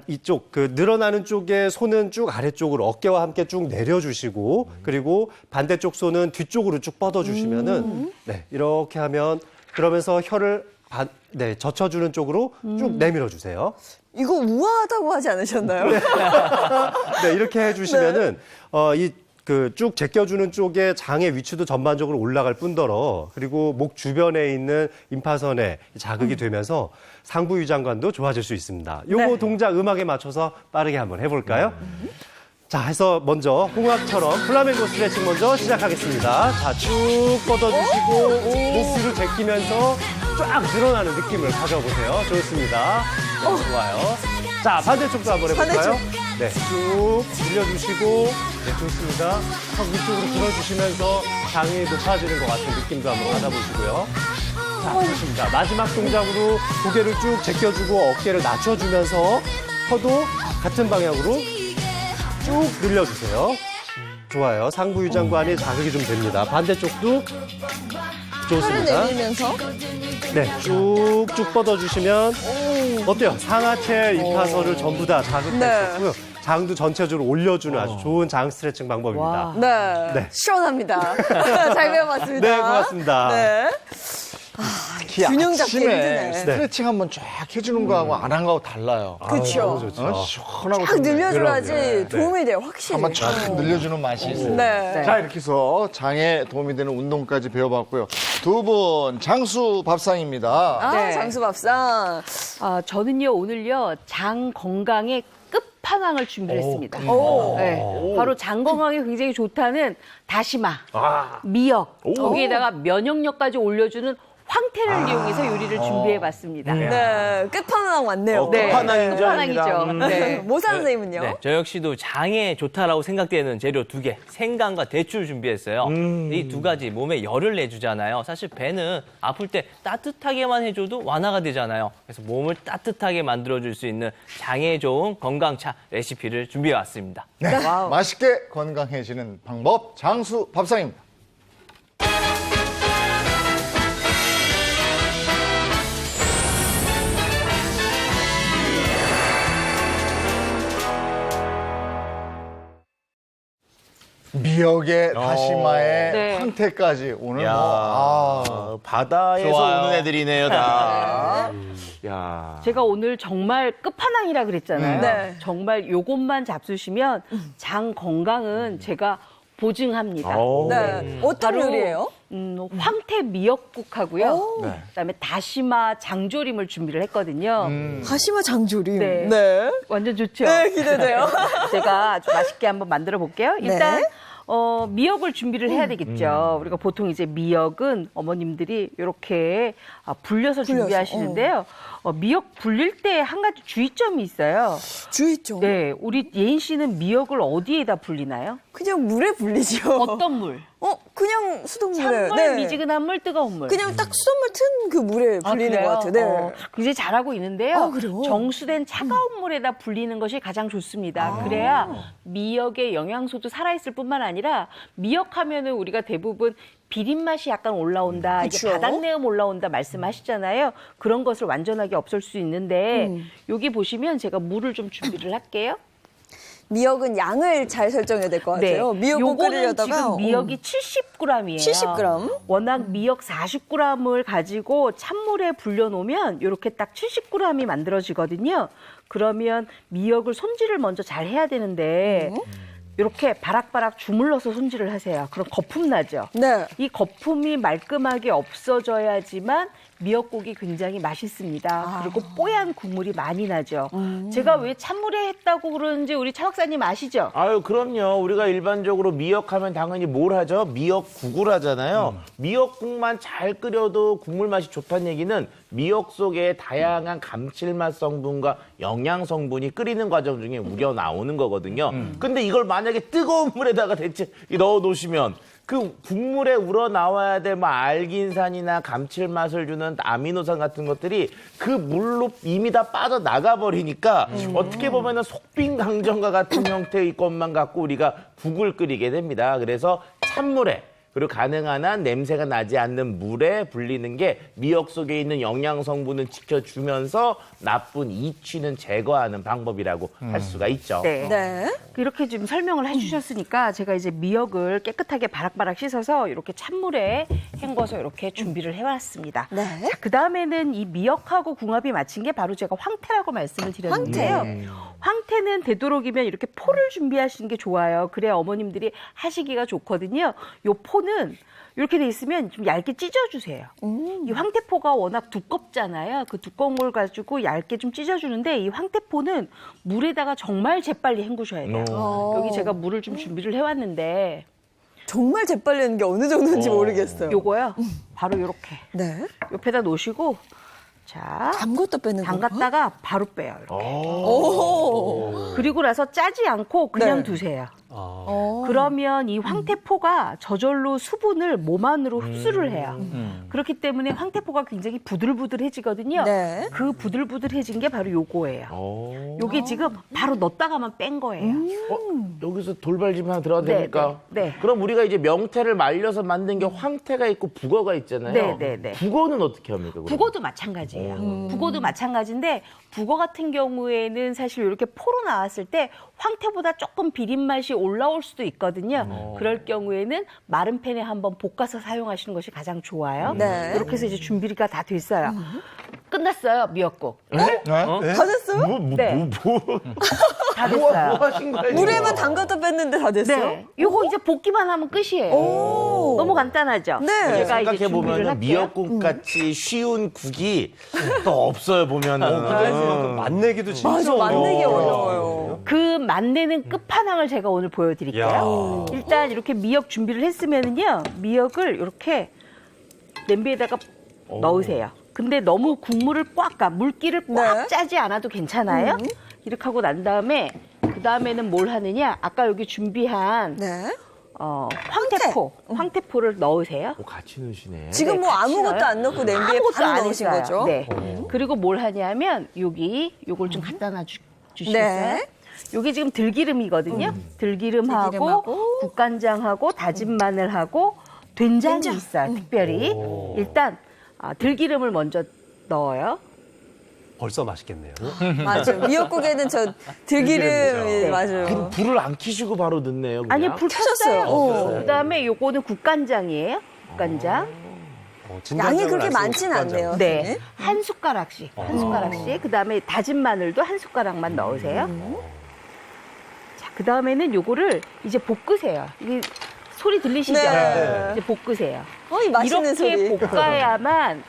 이쪽 그 늘어나는 쪽에 손은 쭉 아래쪽으로 어깨와 함께 쭉 내려주시고 그리고 반대쪽 손은 뒤쪽으로 쭉 뻗어주시면은 네, 이렇게 하면 그러면서 혀를 네, 젖혀주는 쪽으로 쭉 내밀어 주세요. 이거 우아하다고 하지 않으셨나요? 네, 이렇게 해주시면은 이 그 쭉 제껴주는 쪽에 장의 위치도 전반적으로 올라갈 뿐더러 그리고 목 주변에 있는 임파선에 자극이 되면서 상부 위장관도 좋아질 수 있습니다. 요거 동작 음악에 맞춰서 빠르게 한번 해볼까요? 자, 해서 먼저 홍학처럼 플라멩고 스트레칭 먼저 시작하겠습니다. 자, 쭉 뻗어주시고 목 뒤로 제끼면서 쫙 늘어나는 느낌을 가져보세요. 좋습니다. 네, 좋아요. 자, 반대쪽도 한번 해볼까요? 네, 쭉 늘려주시고 네, 좋습니다. 턱 위쪽으로 들어주시면서 장이 높아지는 것 같은 느낌도 한번 받아보시고요. 자, 좋습니다. 마지막 동작으로 고개를 쭉 제껴주고 어깨를 낮춰주면서 혀도 같은 방향으로 쭉 늘려주세요. 좋아요. 상부유장구 안에 자극이 좀 됩니다. 반대쪽도 좋습니다. 내리면서 네, 쭉쭉 뻗어주시면 어때요? 상하체 이파선을 전부 다 자극했었고요. 장도 전체적으로 올려주는 아주 좋은 장 스트레칭 방법입니다. 네. 네. 시원합니다. 잘 배워봤습니다. 네, 고맙습니다. 네. 특히 균형 잡기 아침에 힘드네. 스트레칭 한번 쫙 해주는 거하고 안 한 거하고 달라요. 그쵸. 너무 좋죠. 시원하고 쫙 좋네. 늘려줘야지 그럼요. 도움이 돼요, 확실히. 한번 쫙 늘려주는 맛이 있어요. 네. 자, 이렇게 해서 장에 도움이 되는 운동까지 배워봤고요. 두 분 장수 밥상입니다. 아, 네. 장수밥상. 저는요, 오늘요, 장 건강의 끝판왕을 준비를 했습니다. 오. 네, 바로 장 건강에 굉장히 좋다는 다시마, 미역, 거기에다가 면역력까지 올려주는 황태를 이용해서 요리를 준비해봤습니다. 네. 끝판왕 왔네요. 네, 끝판왕이죠. 끝판왕이죠. 네. 모사 선생님은요? 네, 저 역시도 장에 좋다라고 생각되는 재료 2개, 생강과 대추를 준비했어요. 이 2가지 몸에 열을 내주잖아요. 사실 배는 아플 때 따뜻하게만 해줘도 완화가 되잖아요. 그래서 몸을 따뜻하게 만들어줄 수 있는 장에 좋은 건강차 레시피를 준비해왔습니다. 네. 맛있게 건강해지는 방법 장수 밥상입니다. 미역에 다시마에 네. 황태까지 오늘 야, 바다에서 좋아요. 오는 애들이네요, 다. 야. 제가 오늘 정말 끝판왕이라 그랬잖아요. 네. 정말 요것만 잡수시면 장 건강은 제가 보증합니다. 오. 네. 어떤 바로, 요리예요? 황태 미역국하고요. 오. 네. 그다음에 다시마 장조림을 준비를 했거든요. 다시마 장조림. 네. 네. 완전 좋죠. 네, 기대돼요. 제가 아주 맛있게 한번 만들어 볼게요. 일단 네. 미역을 준비를 해야 되겠죠. 우리가 보통 이제 미역은 어머님들이 이렇게 불려서 준비하시는데요. 미역 불릴 때 한 가지 주의점이 있어요. 주의점. 네, 우리 예인 씨는 미역을 어디에다 불리나요? 그냥 물에 불리죠. 어떤 물? 그냥 수돗물에. 찬물, 미지근한 물, 뜨거운 물. 그냥 딱 수돗물 튼 그 물에 불리는 것 같아요. 네. 굉장히 잘하고 있는데요. 아, 그래요? 정수된 차가운 물에다 불리는 것이 가장 좋습니다. 그래야 미역의 영양소도 살아있을 뿐만 아니라 미역하면은 우리가 대부분 비린 맛이 약간 올라온다, 그쵸? 이게 바닥내음 올라온다 말씀하시잖아요. 그런 것을 완전하게 없앨 수 있는데 여기 보시면 제가 물을 좀 준비를 할게요. 미역은 양을 잘 설정해야 될 것 같아요. 미역국 요거는 끓이려다가 지금 미역이 70g이에요. 70g? 워낙 미역 40g을 가지고 찬물에 불려놓으면 이렇게 딱 70g이 만들어지거든요. 그러면 미역을 손질을 먼저 잘 해야 되는데 이렇게 바락바락 주물러서 손질을 하세요. 그럼 거품 나죠? 네. 이 거품이 말끔하게 없어져야지만 미역국이 굉장히 맛있습니다. 그리고 뽀얀 국물이 많이 나죠. 제가 왜 찬물에 했다고 그러는지 우리 차 박사님 아시죠? 아유, 그럼요. 우리가 일반적으로 미역하면 당연히 뭘 하죠? 미역국을 하잖아요. 미역국만 잘 끓여도 국물 맛이 좋다는 얘기는 미역 속에 다양한 감칠맛 성분과 영양 성분이 끓이는 과정 중에 우려 나오는 거거든요. 근데 이걸 만약에 뜨거운 물에다가 대체 넣어 놓으시면 그 국물에 우러나와야 될 뭐 알긴산이나 감칠맛을 주는 아미노산 같은 것들이 그 물로 이미 다 빠져나가 버리니까 어떻게 보면은 속빈 강정과 같은 형태의 것만 갖고 우리가 국을 끓이게 됩니다. 그래서 찬물에 그리고 가능한 한 냄새가 나지 않는 물에 불리는 게 미역 속에 있는 영양 성분을 지켜주면서 나쁜 이취는 제거하는 방법이라고 할 수가 있죠. 네. 네. 이렇게 지금 설명을 해주셨으니까 제가 이제 미역을 깨끗하게 바락바락 씻어서 이렇게 찬물에 헹궈서 이렇게 준비를 해왔습니다. 네. 자, 그 다음에는 이 미역하고 궁합이 맞힌 게 바로 제가 황태라고 말씀을 드렸는데요. 황태는 되도록이면 이렇게 포를 준비하시는 게 좋아요. 그래야 어머님들이 하시기가 좋거든요. 요 포는 이렇게 돼 있으면 좀 얇게 찢어주세요. 이 황태포가 워낙 두껍잖아요. 그 두꺼운 걸 가지고 얇게 좀 찢어주는데 이 황태포는 물에다가 정말 재빨리 헹구셔야 돼요. 여기 제가 물을 좀 준비를 해왔는데 정말 재빨리는 게 어느 정도인지 모르겠어요. 요거요. 바로 요렇게 네. 옆에다 놓으시고 자 담궜다 빼는 거. 담갔다가 바로 빼요. 이렇게. 오. 그리고 나서 짜지 않고 그냥 네. 두세요. 그러면 이 황태포가 저절로 수분을 몸 안으로 흡수를 해요. 그렇기 때문에 황태포가 굉장히 부들부들해지거든요. 네. 그 부들부들해진 게 바로 요거예요. 요게 지금 바로 넣었다가만 뺀 거예요. 여기서 돌발질 하나 들어가도 네, 됩니까? 네. 그럼 우리가 이제 명태를 말려서 만든 게 황태가 있고 북어가 있잖아요. 네. 북어는 어떻게 합니까? 그러면? 북어도 마찬가지예요. 북어도 마찬가지인데 북어 같은 경우에는 사실 이렇게 포로 나왔을 때 황태보다 조금 비린 맛이 올라올 수도 있거든요. 그럴 경우에는 마른 팬에 한번 볶아서 사용하시는 것이 가장 좋아요. 네. 이렇게 해서 이제 준비가 다 됐어요. 끝났어요, 미역국. 다 됐어요? 네. 다 됐어요. 뭐 하신 거예요? 물에만 담갔다 뺐는데 다 됐어요? 네. 요거 이제 볶기만 하면 끝이에요. 오. 너무 간단하죠? 네. 제가 이제 생각해 준비를 보면 할게요. 미역국 같이 쉬운 국이 또 없어요 보면은. 맛내기도 진짜 맞아, 만들기 어려워요. 그 맛내는 끝판왕을 제가 오늘 보여드릴게요. 일단 이렇게 미역 준비를 했으면은요, 미역을 이렇게 냄비에다가 넣으세요. 근데 너무 국물을 꽉, 물기를 꽉 네. 짜지 않아도 괜찮아요. 이렇게 하고 난 다음에 그 다음에는 뭘 하느냐? 아까 여기 준비한 네. 황태포를 넣으세요. 같이 넣으시네. 지금 뭐 같이 아무것도 넣어요? 안 넣고 냄비에 아무것도 바로 안 넣으신 했어요. 거죠? 네. 그리고 뭘 하냐면 요걸 좀 갖다 놔 주시겠어요? 네. 요게 지금 들기름이거든요. 들기름하고 들기름하고 국간장하고 다진 마늘하고 된장이 있어요. 특별히. 일단 들기름을 먼저 넣어요. 벌써 맛있겠네요. 맞아요. 미역국에는 저 들기름 맞아요. 그럼 불을 안 켜시고 바로 넣네요. 그냥? 아니, 불 켰어요. 그다음에 요거는 국간장이에요. 국간장. 양이 그렇게 많진 않네요. 네. 한 숟가락씩. 한 숟가락씩. 그다음에 다진 마늘도 한 숟가락만 넣으세요. 자, 그다음에는 요거를 이제 볶으세요. 이게 소리 들리시죠? 네. 이제 볶으세요. 이 맛있는 이렇게 소리. 볶아야만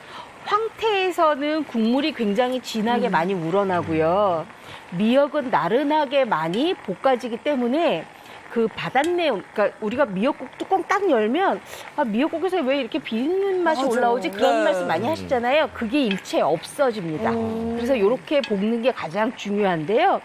황태에서는 국물이 굉장히 진하게 많이 우러나고요. 미역은 나른하게 많이 볶아지기 때문에 그 바닷내, 그러니까 우리가 미역국 뚜껑 딱 열면 미역국에서 왜 이렇게 비린 맛이 맞아. 올라오지? 그런 네. 말씀 많이 하시잖아요. 그게 일체 없어집니다. 그래서 이렇게 볶는 게 가장 중요한데요.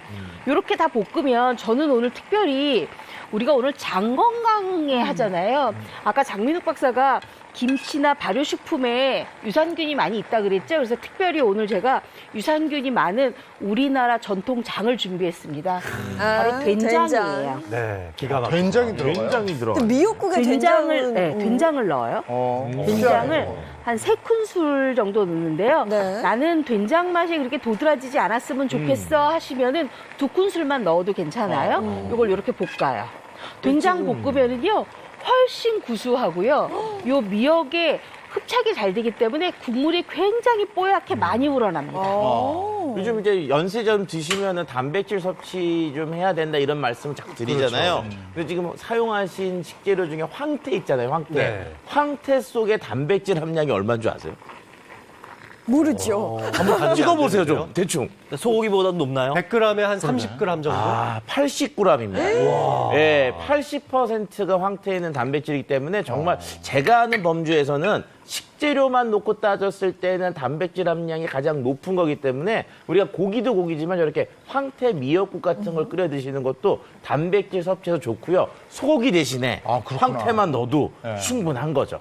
이렇게 다 볶으면 저는 오늘 특별히 우리가 오늘 장 건강에 하잖아요. 아까 장민욱 박사가 김치나 발효식품에 유산균이 많이 있다 그랬죠. 그래서 특별히 오늘 제가 유산균이 많은 우리나라 전통 장을 준비했습니다. 바로 된장이에요. 네, 기가 막히죠. 된장이 들어가요? 된장이 들어. 미역국에 된장을 된장은 된장을 넣어요. 된장을 한 3큰술 정도 넣는데요. 네. 나는 된장 맛이 그렇게 도드라지지 않았으면 좋겠어 하시면은 2큰술만 넣어도 괜찮아요. 이걸 이렇게 볶아요. 된장 볶으면은요 훨씬 구수하고요. 요 미역에 흡착이 잘 되기 때문에 국물이 굉장히 뽀얗게 많이 우러납니다. 요즘 이제 연세점 드시면은 단백질 섭취 좀 해야 된다 이런 말씀 자꾸 드리잖아요. 근데 지금 사용하신 식재료 중에 황태 있잖아요, 황태. 네. 황태 속에 단백질 함량이 얼마인 줄 아세요? 모르죠. 한번 찍어보세요, 좀 대충. 소고기보다 높나요? 100g에 한 30g 정도? 80g입니다. 네, 80%가 황태에 있는 단백질이기 때문에 정말 제가 아는 범주에서는 식재료만 놓고 따졌을 때는 단백질 함량이 가장 높은 거기 때문에 우리가 고기도 고기지만 이렇게 황태 미역국 같은 걸 끓여 드시는 것도 단백질 섭취해서 좋고요. 소고기 대신에 그렇구나. 황태만 넣어도 충분한 거죠.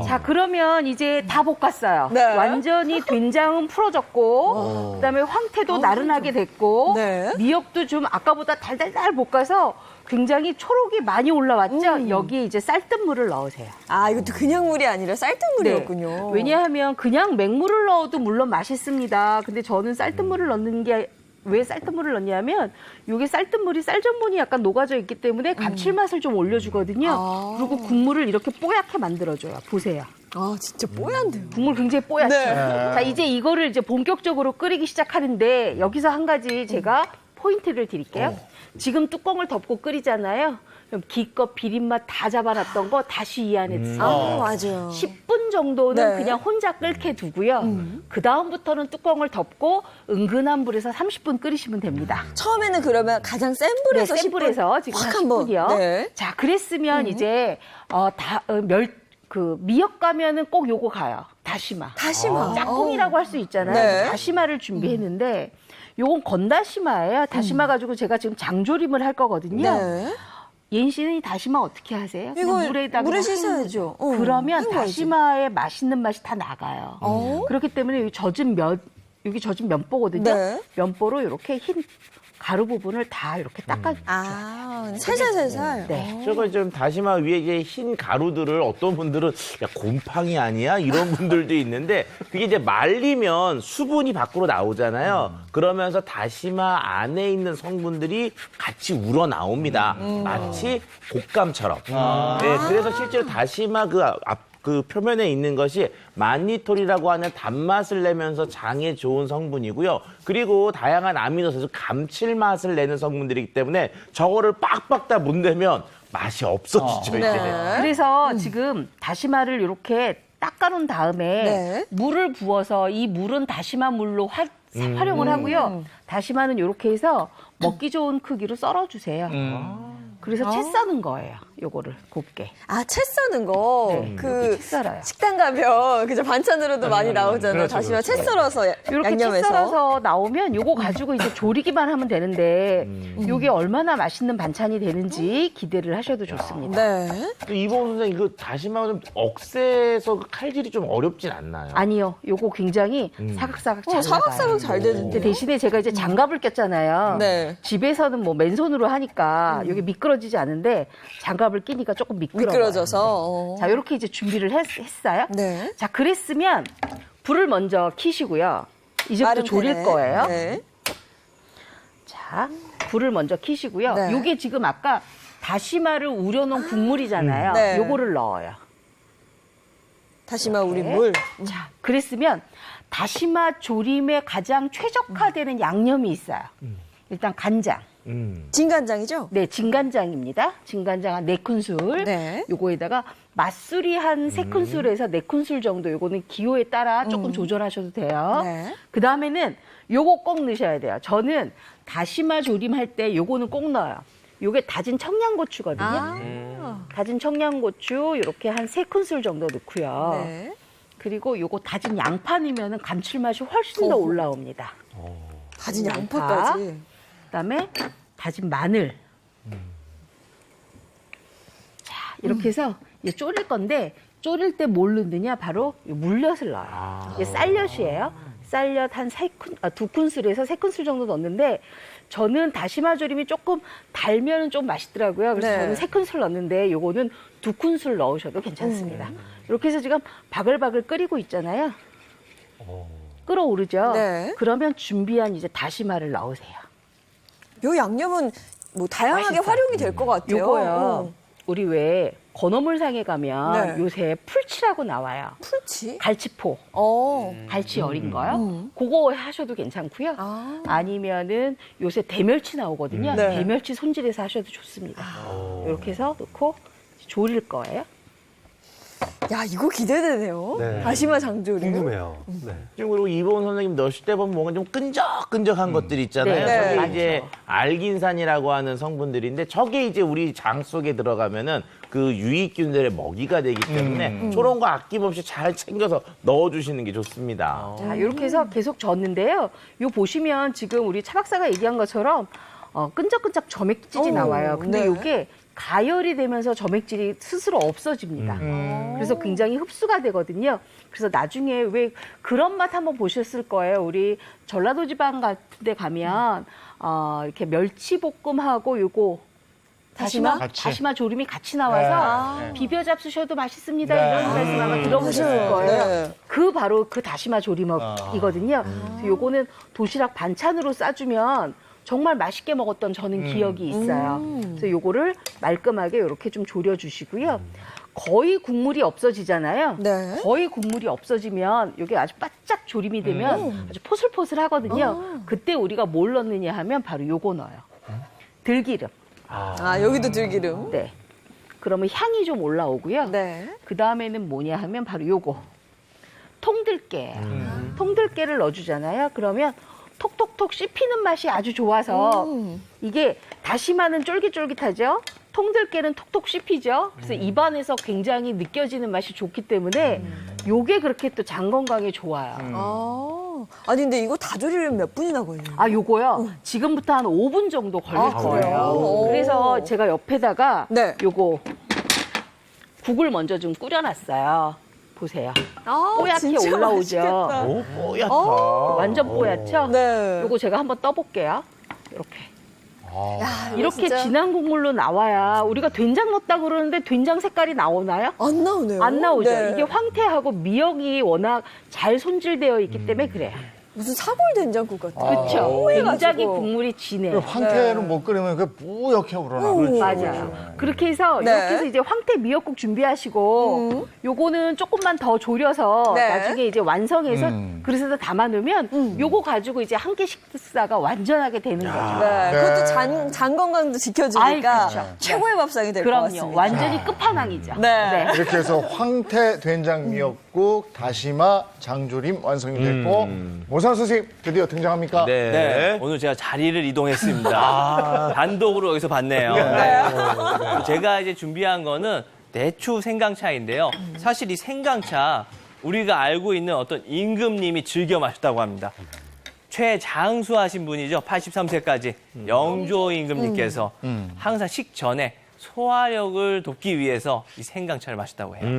자, 그러면 이제 다 볶았어요. 네. 완전히 된장은 풀어졌고, 그다음에 황태도 나른하게 됐고, 네. 미역도 좀 아까보다 달달달 볶아서 굉장히 초록이 많이 올라왔죠. 여기에 이제 쌀뜨물을 넣으세요. 이것도 그냥 물이 아니라 쌀뜨물이었군요. 왜냐하면 그냥 맹물을 넣어도 물론 맛있습니다. 근데 저는 쌀뜨물을 넣는 게 왜 쌀뜨물을 넣냐면 이게 쌀뜨물이 쌀전분이 약간 녹아져 있기 때문에 감칠맛을 좀 올려주거든요. 그리고 국물을 이렇게 뽀얗게 만들어줘요. 보세요. 진짜 뽀얀데요. 국물 굉장히 뽀얗죠. 네. 자, 이제 이거를 이제 본격적으로 끓이기 시작하는데 여기서 한 가지 제가 포인트를 드릴게요. 지금 뚜껑을 덮고 끓이잖아요. 그럼 기껏 비린맛 다 잡아놨던 거 다시 이 안에 드세요. 맞아요. 10분 정도는 네. 그냥 혼자 끓게 두고요. 그 다음부터는 뚜껑을 덮고 은근한 불에서 30분 끓이시면 됩니다. 처음에는 그러면 가장 센 불에서 센 불에서 지금 확 한번. 10분이요. 네. 자, 그랬으면 이제 미역 가면은 꼭 요거 가요. 다시마. 다시마. 짝꿍이라고 할 수 있잖아요. 네. 다시마를 준비했는데 요건 건다시마예요. 다시마 가지고 제가 지금 장조림을 할 거거든요. 네. 예인 씨는 이 다시마 어떻게 하세요? 그냥 이거 물에다가 물에 그냥 씻어야죠. 그러면 헹궈야지. 다시마의 맛있는 맛이 다 나가요. 그렇기 때문에 여기 젖은 면보거든요. 네. 면보로 이렇게 흰 가루 부분을 다 이렇게 닦아주죠. 아, 살살살살. 네. 저거 좀 다시마 위에 이제 흰 가루들을 어떤 분들은 야 곰팡이 아니야 이런 분들도 있는데 그게 이제 말리면 수분이 밖으로 나오잖아요. 그러면서 다시마 안에 있는 성분들이 같이 우러 나옵니다. 마치 곶감처럼. 네, 그래서 실제로 다시마 그 표면에 있는 것이 만니톨이라고 하는 단맛을 내면서 장에 좋은 성분이고요. 그리고 다양한 아미노산에서 감칠맛을 내는 성분들이기 때문에 저거를 빡빡 다 못 내면 맛이 없어지죠, 이제. 그래서 지금 다시마를 이렇게 닦아놓은 다음에 네. 물을 부어서 이 물은 다시마 물로 활용을 하고요. 다시마는 이렇게 해서 먹기 좋은 크기로 썰어주세요. 그래서 채 써는 거예요. 요거를 곱게. 아, 채 써는 거. 네, 그 이렇게 채 썰어요. 식당 가면 그죠 반찬으로도 많이 나오잖아요. 그렇죠, 다시마 채 그렇죠. 썰어서 이렇게 채 양념해서. 썰어서 나오면 요거 가지고 이제 조리기만 하면 되는데 요게 얼마나 맛있는 반찬이 되는지 기대를 하셔도 좋습니다. 네. 이봉 선생님, 그 다시마가 좀 억세서 그 칼질이 좀 어렵진 않나요? 아니요. 요거 굉장히 사각사각 잘 사각사각 나가요. 잘 되는데. 근데 대신에 제가 이제 장갑을 꼈잖아요. 네. 집에서는 뭐 맨손으로 하니까 이게 미끄러지지 않은데 장갑을 끼니까 조금 미끄러워요. 미끄러져서. 자, 이렇게 이제 준비를 했어요. 네. 자, 그랬으면 불을 먼저 켜시고요. 이제부터 마른 졸일 팬에. 거예요. 네. 자, 불을 먼저 켜시고요. 네. 요게 지금 아까 다시마를 우려놓은 국물이잖아요. 네. 요거를 넣어요. 다시마 우린 물. 자, 그랬으면 다시마 조림에 가장 최적화되는 양념이 있어요. 일단 간장. 진간장이죠? 네, 진간장입니다. 진간장 한 4큰술. 네. 요거에다가 맛술이 한 3큰술에서 4큰술 정도. 요거는 기호에 따라 조금 조절하셔도 돼요. 네. 그 다음에는 요거 꼭 넣으셔야 돼요. 저는 다시마 조림할 때 요거는 꼭 넣어요. 요게 다진 청양고추거든요. 다진 청양고추 이렇게 한 3큰술 정도 넣고요. 네. 그리고 요거 다진 양파 넣으면 감칠맛이 훨씬 더 올라옵니다. 다진 양파까지. 그다음에 다진 마늘. 자, 이렇게 해서 이제 졸일 건데 졸일 때 뭘 넣느냐? 바로 이 물엿을 넣어요. 이게 쌀엿이에요. 쌀엿 한 2큰술에서 3큰술 정도 넣는데 저는 다시마 조림이 조금 달면은 좀 맛있더라고요. 그래서 네. 저는 3큰술 넣는데 요거는 2큰술 넣으셔도 괜찮습니다. 이렇게 해서 지금 바글바글 끓이고 있잖아요. 끓어오르죠? 네. 그러면 준비한 이제 다시마를 넣으세요. 요 양념은 뭐 다양하게 맛있어요. 활용이 될 것 같아요. 요거요. 우리 왜 건어물상에 가면 네. 요새 풀치라고 나와요. 풀치? 갈치포. 갈치 어린 거요. 그거 하셔도 괜찮고요. 아니면은 요새 대멸치 나오거든요. 네. 대멸치 손질해서 하셔도 좋습니다. 이렇게 해서 넣고 조릴 거예요. 야, 이거 기대되네요. 네. 다시마 장조림. 궁금해요. 네. 지금 그리고 이봉 선생님 넣으실 때 보면 뭔가 좀 끈적끈적한 것들이 있잖아요. 네, 저게 많죠. 이제 알긴산이라고 하는 성분들인데 저게 이제 우리 장 속에 들어가면은 그 유익균들의 먹이가 되기 때문에 저런 거 아낌없이 잘 챙겨서 넣어주시는 게 좋습니다. 자, 이렇게 해서 계속 젓는데요. 요 보시면 지금 우리 차 박사가 얘기한 것처럼 끈적끈적 점액질이 나와요. 근데 네. 요게 가열이 되면서 점액질이 스스로 없어집니다. 그래서 굉장히 흡수가 되거든요. 그래서 나중에 왜 그런 맛 한번 보셨을 거예요. 우리 전라도 지방 같은 데 가면 이렇게 멸치볶음하고 요거 다시마? 다시마 조림이 같이 나와서 비벼 잡수셔도 맛있습니다. 이런 말씀 아마 들어보셨을 거예요. 네. 그 바로 그 다시마 조림이거든요. 그래서 요거는 도시락 반찬으로 싸주면 정말 맛있게 먹었던 저는 기억이 있어요. 그래서 요거를 말끔하게 이렇게 좀 졸여주시고요. 거의 국물이 없어지잖아요. 네. 거의 국물이 없어지면 이게 아주 바짝 조림이 되면 아주 포슬포슬하거든요. 그때 우리가 뭘 넣느냐 하면 바로 요거 넣어요. 들기름. 아, 여기도 들기름. 네. 그러면 향이 좀 올라오고요. 네. 그 다음에는 뭐냐 하면 바로 요거. 통들깨. 통들깨를 넣어주잖아요. 그러면 톡톡톡 씹히는 맛이 아주 좋아서 이게 다시마는 쫄깃쫄깃하죠. 통들깨는 톡톡 씹히죠. 그래서 입안에서 굉장히 느껴지는 맛이 좋기 때문에 요게 그렇게 또 장 건강에 좋아요. 아니 근데 이거 다 조리려면 몇 분이나 걸려요? 아, 요거요. 지금부터 한 5분 정도 걸릴 아, 거예요. 그래요? 그래서 제가 옆에다가 네. 요거 국을 먼저 좀 끓여놨어요. 보세요. 뽀얗게 진짜 올라오죠. 맛있겠다. 오, 뽀얗다. 완전 뽀얗죠? 네. 요거 제가 한번 떠볼게요. 이렇게. 야, 이거 이렇게 진짜 진한 국물로 나와야 우리가 된장 넣었다 그러는데 된장 색깔이 나오나요? 안 나오네요. 안 나오죠. 네. 이게 황태하고 미역이 워낙 잘 손질되어 있기 때문에 그래요. 무슨 사골 된장국 같아요. 그렇죠. 굉장히 국물이 진해요. 황태는 못 끓이면 그 뿌옇게 우러나고. 맞아요. 그렇게 해서 네. 이렇게 해서 이제 황태 미역국 준비하시고 요거는 조금만 더 졸여서 네. 나중에 이제 완성해서 그릇에다 담아놓으면 요거 가지고 이제 한 끼 식사가 완전하게 되는 거죠. 네. 그것도 장 건강도 지켜주니까 아이, 그렇죠. 최고의 밥상이 될 것 그럼요. 같습니다. 완전히 끝판왕이죠. 네. 이렇게 해서 황태 된장 미역국, 다시마, 장조림 완성이 됐고 모상 선생님 드디어 등장합니까? 네. 오늘 제가 자리를 이동했습니다. 단독으로 여기서 봤네요. 제가 이제 준비한 거는 대추 생강차인데요. 사실 이 생강차 우리가 알고 있는 어떤 임금님이 즐겨 마셨다고 합니다. 최장수 하신 분이죠. 83세까지 영조 임금님께서 항상 식전에 소화력을 돕기 위해서 이 생강차를 마셨다고 해요.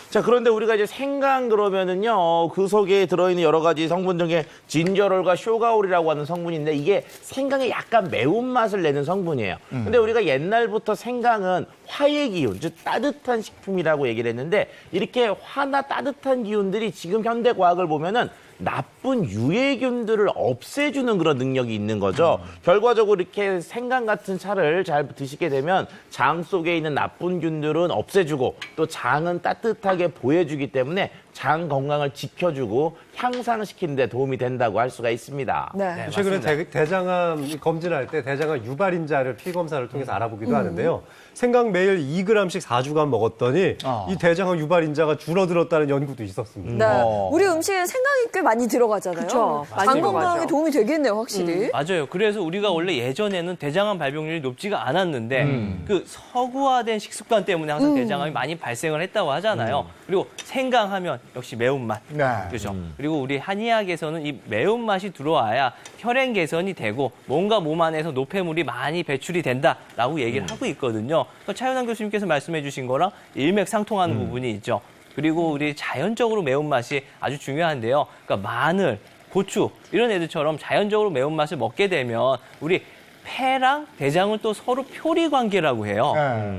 자, 그런데 우리가 이제 생강 그러면은요, 그 속에 들어있는 여러 가지 성분 중에 진저롤과 쇼가올이라고 하는 성분인데 이게 생강에 약간 매운맛을 내는 성분이에요. 근데 우리가 옛날부터 생강은 화의 기운, 즉 따뜻한 식품이라고 얘기를 했는데 이렇게 화나 따뜻한 기운들이 지금 현대 과학을 보면은 나쁜 유해균들을 없애주는 그런 능력이 있는 거죠. 결과적으로 이렇게 생강 같은 차를 잘 드시게 되면 장 속에 있는 나쁜 균들은 없애주고 또 장은 따뜻하게 보여주기 때문에 장 건강을 지켜주고 향상시키는 데 도움이 된다고 할 수가 있습니다. 네. 최근에 대장암 검진할 때 대장암 유발인자를 피검사를 통해서 알아보기도 하는데요. 생강 매일 2g씩 4주간 먹었더니 이 대장암 유발인자가 줄어들었다는 연구도 있었습니다. 네. 우리 음식에 생강이 꽤 많이 들어가잖아요. 그쵸. 장 많이 건강에 들어가죠. 도움이 되겠네요, 확실히. 맞아요. 그래서 우리가 원래 예전에는 대장암 발병률이 높지가 않았는데 그 서구화된 식습관 때문에 항상 대장암이 많이 발생을 했다고 하잖아요. 그리고 생강하면 역시 매운맛. 네. 그렇죠. 그리고 우리 한의학에서는 이 매운맛이 들어와야 혈행 개선이 되고 뭔가 몸 안에서 노폐물이 많이 배출이 된다라고 얘기를 하고 있거든요. 그러니까 차윤환 교수님께서 말씀해 주신 거랑 일맥상통하는 부분이 있죠. 그리고 우리 자연적으로 매운맛이 아주 중요한데요. 그러니까 마늘, 고추 이런 애들처럼 자연적으로 매운맛을 먹게 되면 우리 폐랑 대장은 또 서로 표리 관계라고 해요.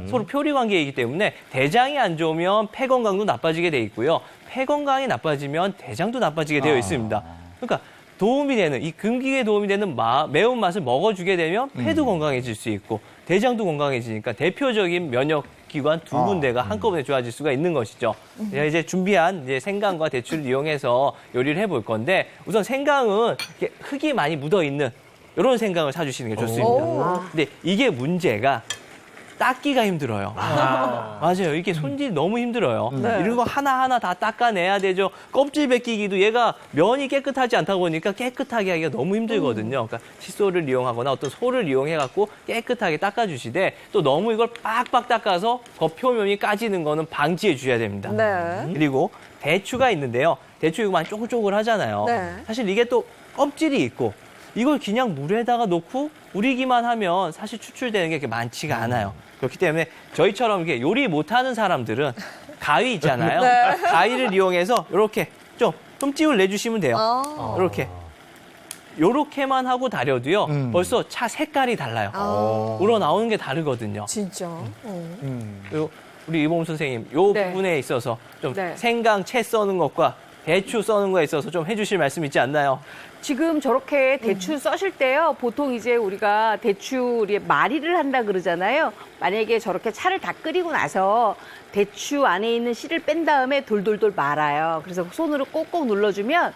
서로 표리 관계이기 때문에 대장이 안 좋으면 폐 건강도 나빠지게 돼 있고요. 폐 건강이 나빠지면 대장도 나빠지게 되어 있습니다. 그러니까 도움이 되는 이 금기에 도움이 되는 매운맛을 먹어주게 되면 폐도 건강해질 수 있고 대장도 건강해지니까 대표적인 면역 기관 두 군데가 한꺼번에 좋아질 수가 있는 것이죠. 제가 이제 준비한 이제 생강과 대추를 이용해서 요리를 해볼 건데 우선 생강은 이렇게 흙이 많이 묻어 있는 이런 생강을 사주시는 게 좋습니다. 근데 이게 문제가 닦기가 힘들어요. 맞아요. 이게 손질이 너무 힘들어요. 이런 거 하나하나 다 닦아내야 되죠. 껍질 벗기기도 얘가 면이 깨끗하지 않다 보니까 깨끗하게 하기가 너무 힘들거든요. 그러니까 칫솔을 이용하거나 어떤 소를 이용해갖고 깨끗하게 닦아주시되 또 너무 이걸 빡빡 닦아서 겉표면이 까지는 거는 방지해 주셔야 됩니다. 네. 그리고 대추가 있는데요. 대추 이거 많이 쪼글쪼글 하잖아요. 네. 사실 이게 또 껍질이 있고 이걸 그냥 물에다가 놓고 우리기만 하면 사실 추출되는 게 그렇게 많지가 않아요. 그렇기 때문에 저희처럼 이렇게 요리 못하는 사람들은 가위 있잖아요. 가위를 이용해서 이렇게 좀 흠집을 내주시면 돼요. 이렇게. 요렇게만 하고 다려도요. 벌써 차 색깔이 달라요. 우러나오는 게 다르거든요. 진짜. 그리고 우리 이봉 선생님, 요 네. 부분에 있어서 좀 네. 생강 채 써는 것과 대추 써는 거에 있어서 좀 해주실 말씀 있지 않나요? 지금 저렇게 대추 써실 때요. 보통 이제 우리가 대추 말이를 한다 그러잖아요. 만약에 저렇게 차를 다 끓이고 나서 대추 안에 있는 씨를 뺀 다음에 돌돌돌 말아요. 그래서 손으로 꼭꼭 눌러주면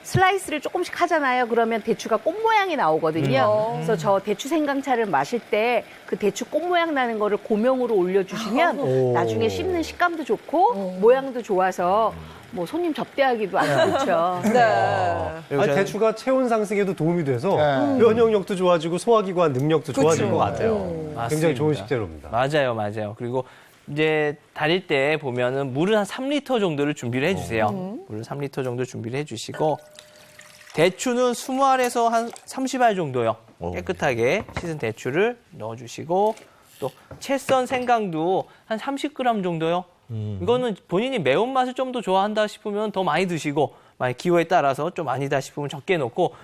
슬라이스를 조금씩 하잖아요. 그러면 대추가 꽃 모양이 나오거든요. 그래서 저 대추 생강차를 마실 때 그 대추 꽃 모양 나는 거를 고명으로 올려주시면 나중에 씹는 식감도 좋고 모양도 좋아서 뭐 손님 접대하기도 아주 좋죠. 네. 아니, 대추가 체온 상승에도 도움이 돼서 면역력도 좋아지고 소화기관 능력도 좋아질 것 같아요. 굉장히 좋은 식재료입니다. 맞아요. 그리고 이제 다릴 때 보면은 물을 한 3리터 정도를 준비를 해주세요. 물을 3리터 정도 준비를 해주시고 대추는 20알에서 한 30알 정도요. 깨끗하게 씻은 대추를 넣어주시고 또 채 썬 생강도 한 30g 정도요. 이거는 본인이 매운맛을 좀 더 좋아한다 싶으면 더 많이 드시고 만약 기호에 따라서 좀 아니다 싶으면 적게 넣고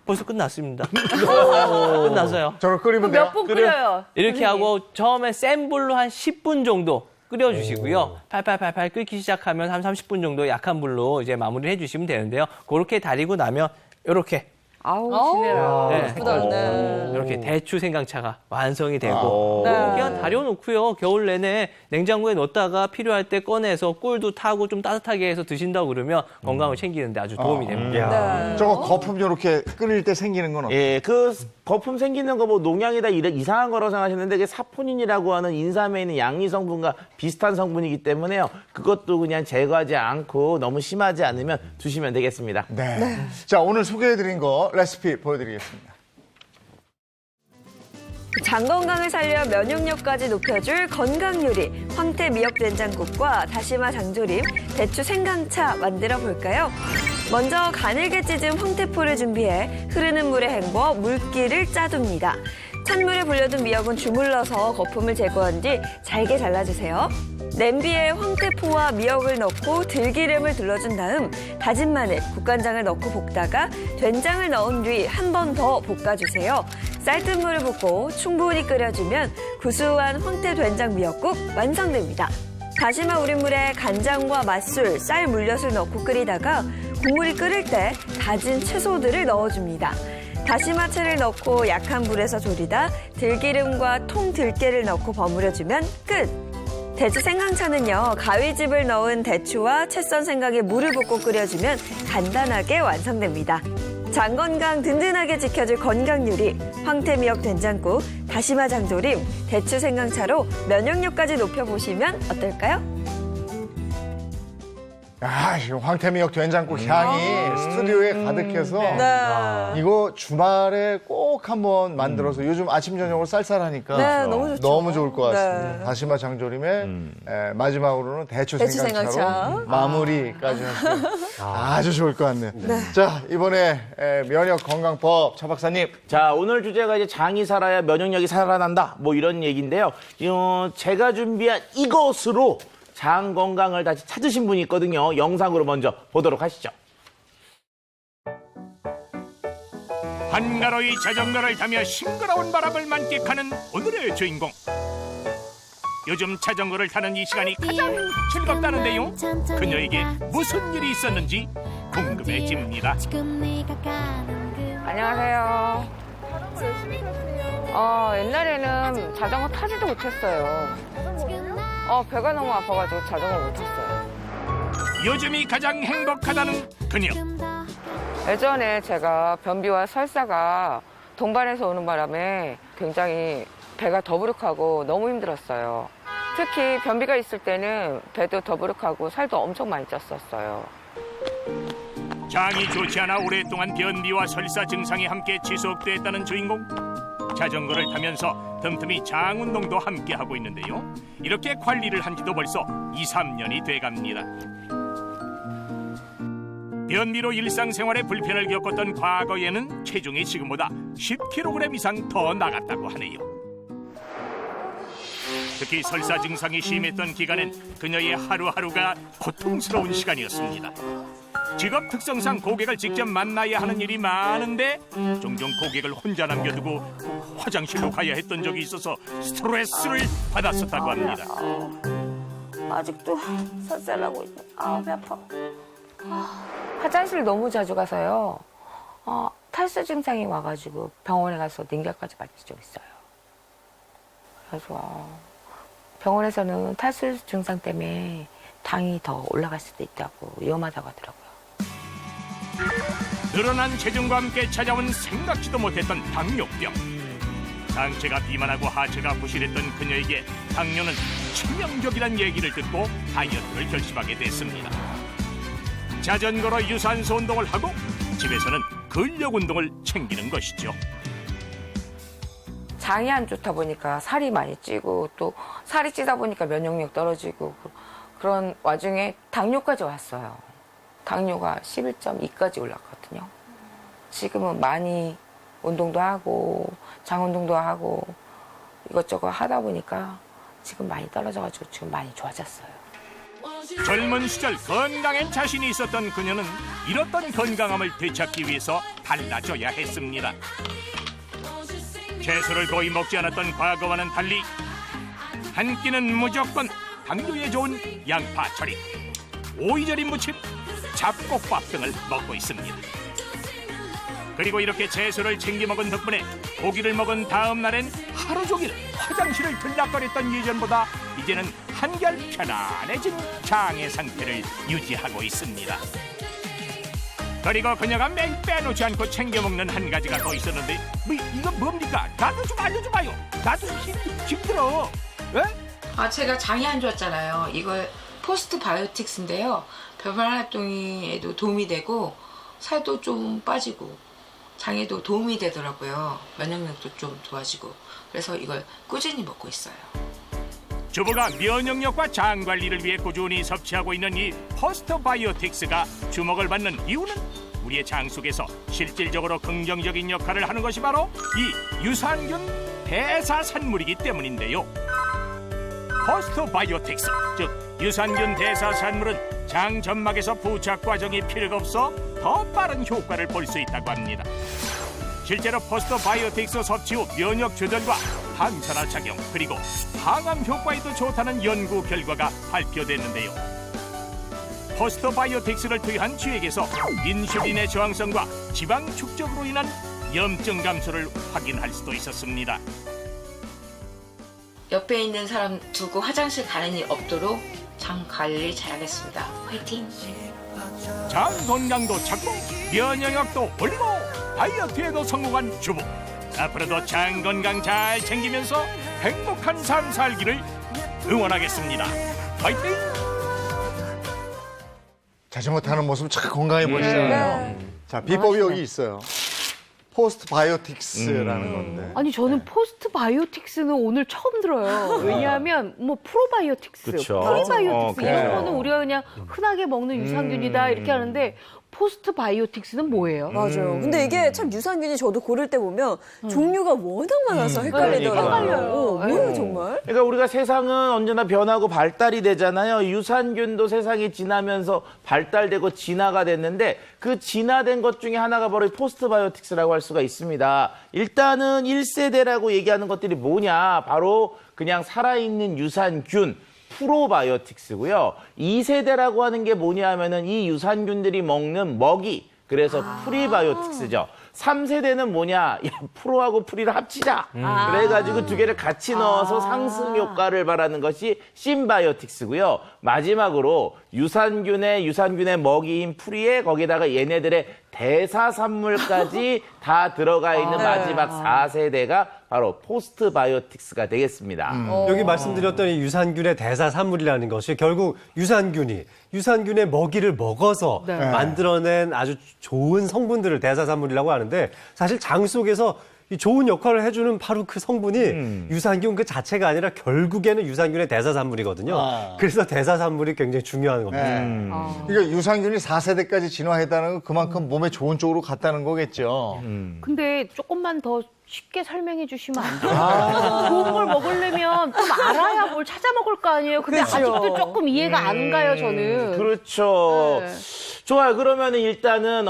벌써 끝났습니다. 끝났어요. 저를 끓이면 돼요? 몇 분 끓여요? 이렇게 하고 처음에 센 불로 한 10분 정도 끓여주시고요. 팔팔팔팔 끓기 시작하면 한 30분 정도 약한 불로 이제 마무리를 해주시면 되는데요. 그렇게 다리고 나면 이렇게 아우, 지내라. 네. 예쁘다. 네. 이렇게 대추 생강차가 완성이 되고 그냥 다려놓고요. 겨울 내내 냉장고에 넣었다가 필요할 때 꺼내서 꿀도 타고 좀 따뜻하게 해서 드신다고 그러면 건강을 챙기는데 아주 도움이 됩니다. 저거 거품 이렇게 끓일 때 생기는 건 어때요? 예, 그 거품 생기는 거 뭐 농약이다 이상한 거라고 생각하시는데 그게 사포닌이라고 하는 인삼에 있는 양리 성분과 비슷한 성분이기 때문에요. 그것도 그냥 제거하지 않고 너무 심하지 않으면 두시면 되겠습니다. 네. 자, 오늘 소개해드린 거 레시피 보여드리겠습니다. 장 건강을 살려 면역력까지 높여줄 건강 요리 황태 미역 된장국과 다시마 장조림, 대추 생강차 만들어 볼까요? 먼저 가늘게 찢은 황태포를 준비해 흐르는 물에 헹궈 물기를 짜둡니다. 찬물에 불려둔 미역은 주물러서 거품을 제거한 뒤 잘게 잘라주세요. 냄비에 황태포와 미역을 넣고 들기름을 둘러준 다음 다진 마늘, 국간장을 넣고 볶다가 된장을 넣은 뒤 한 번 더 볶아주세요. 쌀뜨물을 붓고 충분히 끓여주면 구수한 황태 된장 미역국 완성됩니다. 다시마 우린물에 간장과 맛술, 쌀 물엿을 넣고 끓이다가 국물이 끓을 때 다진 채소들을 넣어줍니다. 다시마채를 넣고 약한 불에서 졸이다 들기름과 통들깨를 넣고 버무려주면 끝! 대추 생강차는요, 가위즙을 넣은 대추와 채 썬 생강에 물을 붓고 끓여주면 간단하게 완성됩니다. 장 건강 든든하게 지켜줄 건강 요리, 황태미역 된장국, 다시마 장조림, 대추 생강차로 면역력까지 높여보시면 어떨까요? 아, 지금 황태미역 된장국 향이 스튜디오에 가득해서 이거 주말에 꼭 한번 만들어서 요즘 아침 저녁으로 쌀쌀하니까 네, 너무 좋죠. 너무 좋을 것 같습니다. 네. 다시마 장조림에 마지막으로는 대추 생강차로 생강차. 마무리까지 하시면 아주 좋을 것 같네요. 자, 이번에 면역 건강법 차 박사님. 자, 오늘 주제가 이제 장이 살아야 면역력이 살아난다. 뭐 이런 얘기인데요. 제가 준비한 이것으로 장 건강을 다시 찾으신 분이 있거든요. 영상으로 먼저 보도록 하시죠. 한가로이 자전거를 타며 싱그러운 바람을 만끽하는 오늘의 주인공. 요즘 자전거를 타는 이 시간이 가장 즐겁다는데요. 그녀에게 무슨 일이 있었는지 궁금해집니다. 안녕하세요. 옛날에는 자전거 타지도 못했어요. 배가 너무 아파가지고 자전거 못 탔어요. 요즘이 가장 행복하다는 그녀. 예전에 제가 변비와 설사가 동반해서 오는 바람에 굉장히 배가 더부룩하고 너무 힘들었어요. 특히 변비가 있을 때는 배도 더부룩하고 살도 엄청 많이 쪘었어요. 장이 좋지 않아 오랫동안 변비와 설사 증상이 함께 지속됐다는 주인공. 자전거를 타면서 틈틈이 장 운동도 함께 하고 있는데요. 이렇게 관리를 한 지도 벌써 2~3년이 돼갑니다. 변비로 일상생활에 불편을 겪었던 과거에는 체중이 지금보다 10kg 이상 더 나갔다고 하네요. 특히 설사 증상이 심했던 기간엔 그녀의 하루하루가 고통스러운 시간이었습니다. 직업 특성상 고객을 직접 만나야 하는 일이 많은데 종종 고객을 혼자 남겨두고 화장실로 가야 했던 적이 있어서 스트레스를 받았었다고 합니다. 아직도 설사나고 있네. 배 아파. 화장실 너무 자주 가서요. 탈수 증상이 와가지고 병원에 가서 냉결까지 맞은 적 있어요. 그래서 병원에서는 탈수 증상 때문에 당이 더 올라갈 수도 있다고 위험하다고 하더라고요. 늘어난 체중과 함께 찾아온 생각지도 못했던 당뇨병. 상체가 비만하고 하체가 부실했던 그녀에게 당뇨는 치명적이란 얘기를 듣고 다이어트를 결심하게 됐습니다. 자전거로 유산소 운동을 하고 집에서는 근력 운동을 챙기는 것이죠. 장이 안 좋다 보니까 살이 많이 찌고 또 살이 찌다 보니까 면역력 떨어지고 그런 와중에 당뇨까지 왔어요. 당뇨가 11.2까지 올랐거든요. 지금은 많이 운동도 하고 장 운동도 하고 이것저것 하다 보니까 지금 많이 떨어져가지고 지금 많이 좋아졌어요. 젊은 시절 건강엔 자신이 있었던 그녀는 잃었던 건강함을 되찾기 위해서 달라져야 했습니다. 채소를 거의 먹지 않았던 과거와는 달리 한 끼는 무조건 당뇨에 좋은 양파 절임, 오이 절임 무침, 잡곡밥 등을 먹고 있습니다. 그리고 이렇게 채소를 챙겨 먹은 덕분에 고기를 먹은 다음 날엔 하루 종일 화장실을 들락거렸던 예전보다 이제는 한결 편안해진 장의 상태를 유지하고 있습니다. 그리고 그녀가 매일 빼놓지 않고 챙겨 먹는 한 가지가 더 있었는데 이거 뭡니까? 나도 좀 알려줘봐요. 나도 좀 힘들어. 에? 제가 장이 안 좋았잖아요. 이거 포스트 바이오틱스인데요. 배변 활동에도 도움이 되고 살도 좀 빠지고 장에도 도움이 되더라고요. 면역력도 좀 좋아지고. 그래서 이걸 꾸준히 먹고 있어요. 주부가 면역력과 장 관리를 위해 꾸준히 섭취하고 있는 이 포스트 바이오틱스가 주목을 받는 이유는 우리의 장 속에서 실질적으로 긍정적인 역할을 하는 것이 바로 이 유산균 대사산물이기 때문인데요. 포스트 바이오틱스, 즉 유산균 대사산물은 장 점막에서 부착 과정이 필요가 없어 더 빠른 효과를 볼 수 있다고 합니다. 실제로 포스트 바이오틱스 섭취 후 면역 조절과 항산화 작용 그리고 항암 효과에도 좋다는 연구 결과가 발표됐는데요. 포스트 바이오틱스를 투여한 쥐에게서 인슐린의 저항성과 지방 축적으로 인한 염증 감소를 확인할 수도 있었습니다. 옆에 있는 사람 두고 화장실 가는 일 없도록 장 관리 잘하겠습니다. 화이팅! 장 건강도 찾고 면역력도 올리고 다이어트에도 성공한 주부. 앞으로도 장 건강 잘 챙기면서 행복한 삶 살기를 응원하겠습니다. 화이팅! 자전거 타는 모습 참 건강해 보이시잖아요. 자, 비법이 여기 있어요. 포스트 바이오틱스라는 건데. 아니 저는 포스트 바이오틱스는 오늘 처음 들어요. 왜냐하면 뭐 프로바이오틱스, 그쵸. 프리바이오틱스 이런 그래요. 거는 우리가 그냥 흔하게 먹는 유산균이다 이렇게 하는데 포스트 바이오틱스는 뭐예요? 맞아요. 근데 이게 참 유산균이 저도 고를 때 보면 종류가 워낙 많아서 헷갈리더라고요. 헷갈려요. 뭐예요, 정말? 그러니까 우리가 세상은 언제나 변하고 발달이 되잖아요. 유산균도 세상이 지나면서 발달되고 진화가 됐는데 그 진화된 것 중에 하나가 바로 포스트 바이오틱스라고 할 수가 있습니다. 일단은 1세대라고 얘기하는 것들이 뭐냐? 바로 그냥 살아있는 유산균. 프로바이오틱스고요. 2세대라고 하는 게 뭐냐 하면은 이 유산균들이 먹는 먹이. 그래서 프리바이오틱스죠. 3세대는 뭐냐? 야, 프로하고 프리를 합치자. 그래가지고 두 개를 같이 넣어서 상승 효과를 바라는 것이 심바이오틱스고요. 마지막으로 유산균의 먹이인 프리에 거기다가 얘네들의 대사산물까지 다 들어가 있는 마지막 4세대가 바로 포스트 바이오틱스가 되겠습니다. 여기 말씀드렸던 이 유산균의 대사산물이라는 것이 결국 유산균의 먹이를 먹어서 만들어낸 아주 좋은 성분들을 대사산물이라고 하는데 사실 장 속에서 이 좋은 역할을 해주는 바로 그 성분이 유산균 그 자체가 아니라 결국에는 유산균의 대사산물이거든요. 그래서 대사산물이 굉장히 중요한 겁니다. 그러니까 유산균이 4세대까지 진화했다는 건 그만큼 몸에 좋은 쪽으로 갔다는 거겠죠. 근데 조금만 더 쉽게 설명해 주시면 안 돼요? 좋은 걸 먹으려면 좀 알아야 뭘 찾아 먹을 거 아니에요? 근데 아직도 조금 이해가 안 가요, 저는. 그렇죠. 네. 좋아요. 그러면은 일단은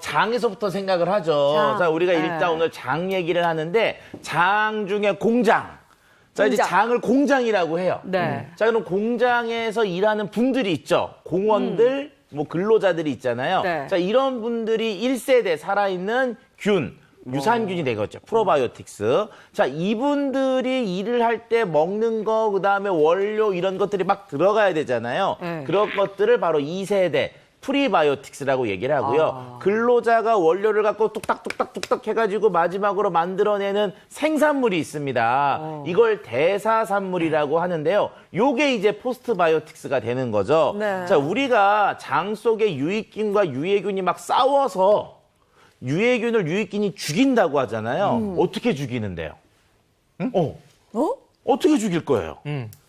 장에서부터 생각을 하죠. 자, 우리가 일단 오늘 장 얘기를 하는데 장 중에 공장. 자, 이제 장을 공장이라고 해요. 네. 자, 그럼 공장에서 일하는 분들이 있죠. 공원들, 뭐 근로자들이 있잖아요. 네. 자, 이런 분들이 1세대 살아있는 유산균이 되겠죠. 프로바이오틱스. 자, 이분들이 일을 할 때 먹는 거, 그 다음에 원료 이런 것들이 막 들어가야 되잖아요. 그런 것들을 바로 2세대. 프리바이오틱스라고 얘기를 하고요. 근로자가 원료를 갖고 뚝딱뚝딱 해가지고 마지막으로 만들어내는 생산물이 있습니다. 이걸 대사산물이라고 하는데요. 요게 이제 포스트바이오틱스가 되는 거죠. 네. 자, 우리가 장 속에 유익균과 유해균이 막 싸워서 유해균을 유익균이 죽인다고 하잖아요. 어떻게 죽이는데요? 어떻게 죽일 거예요?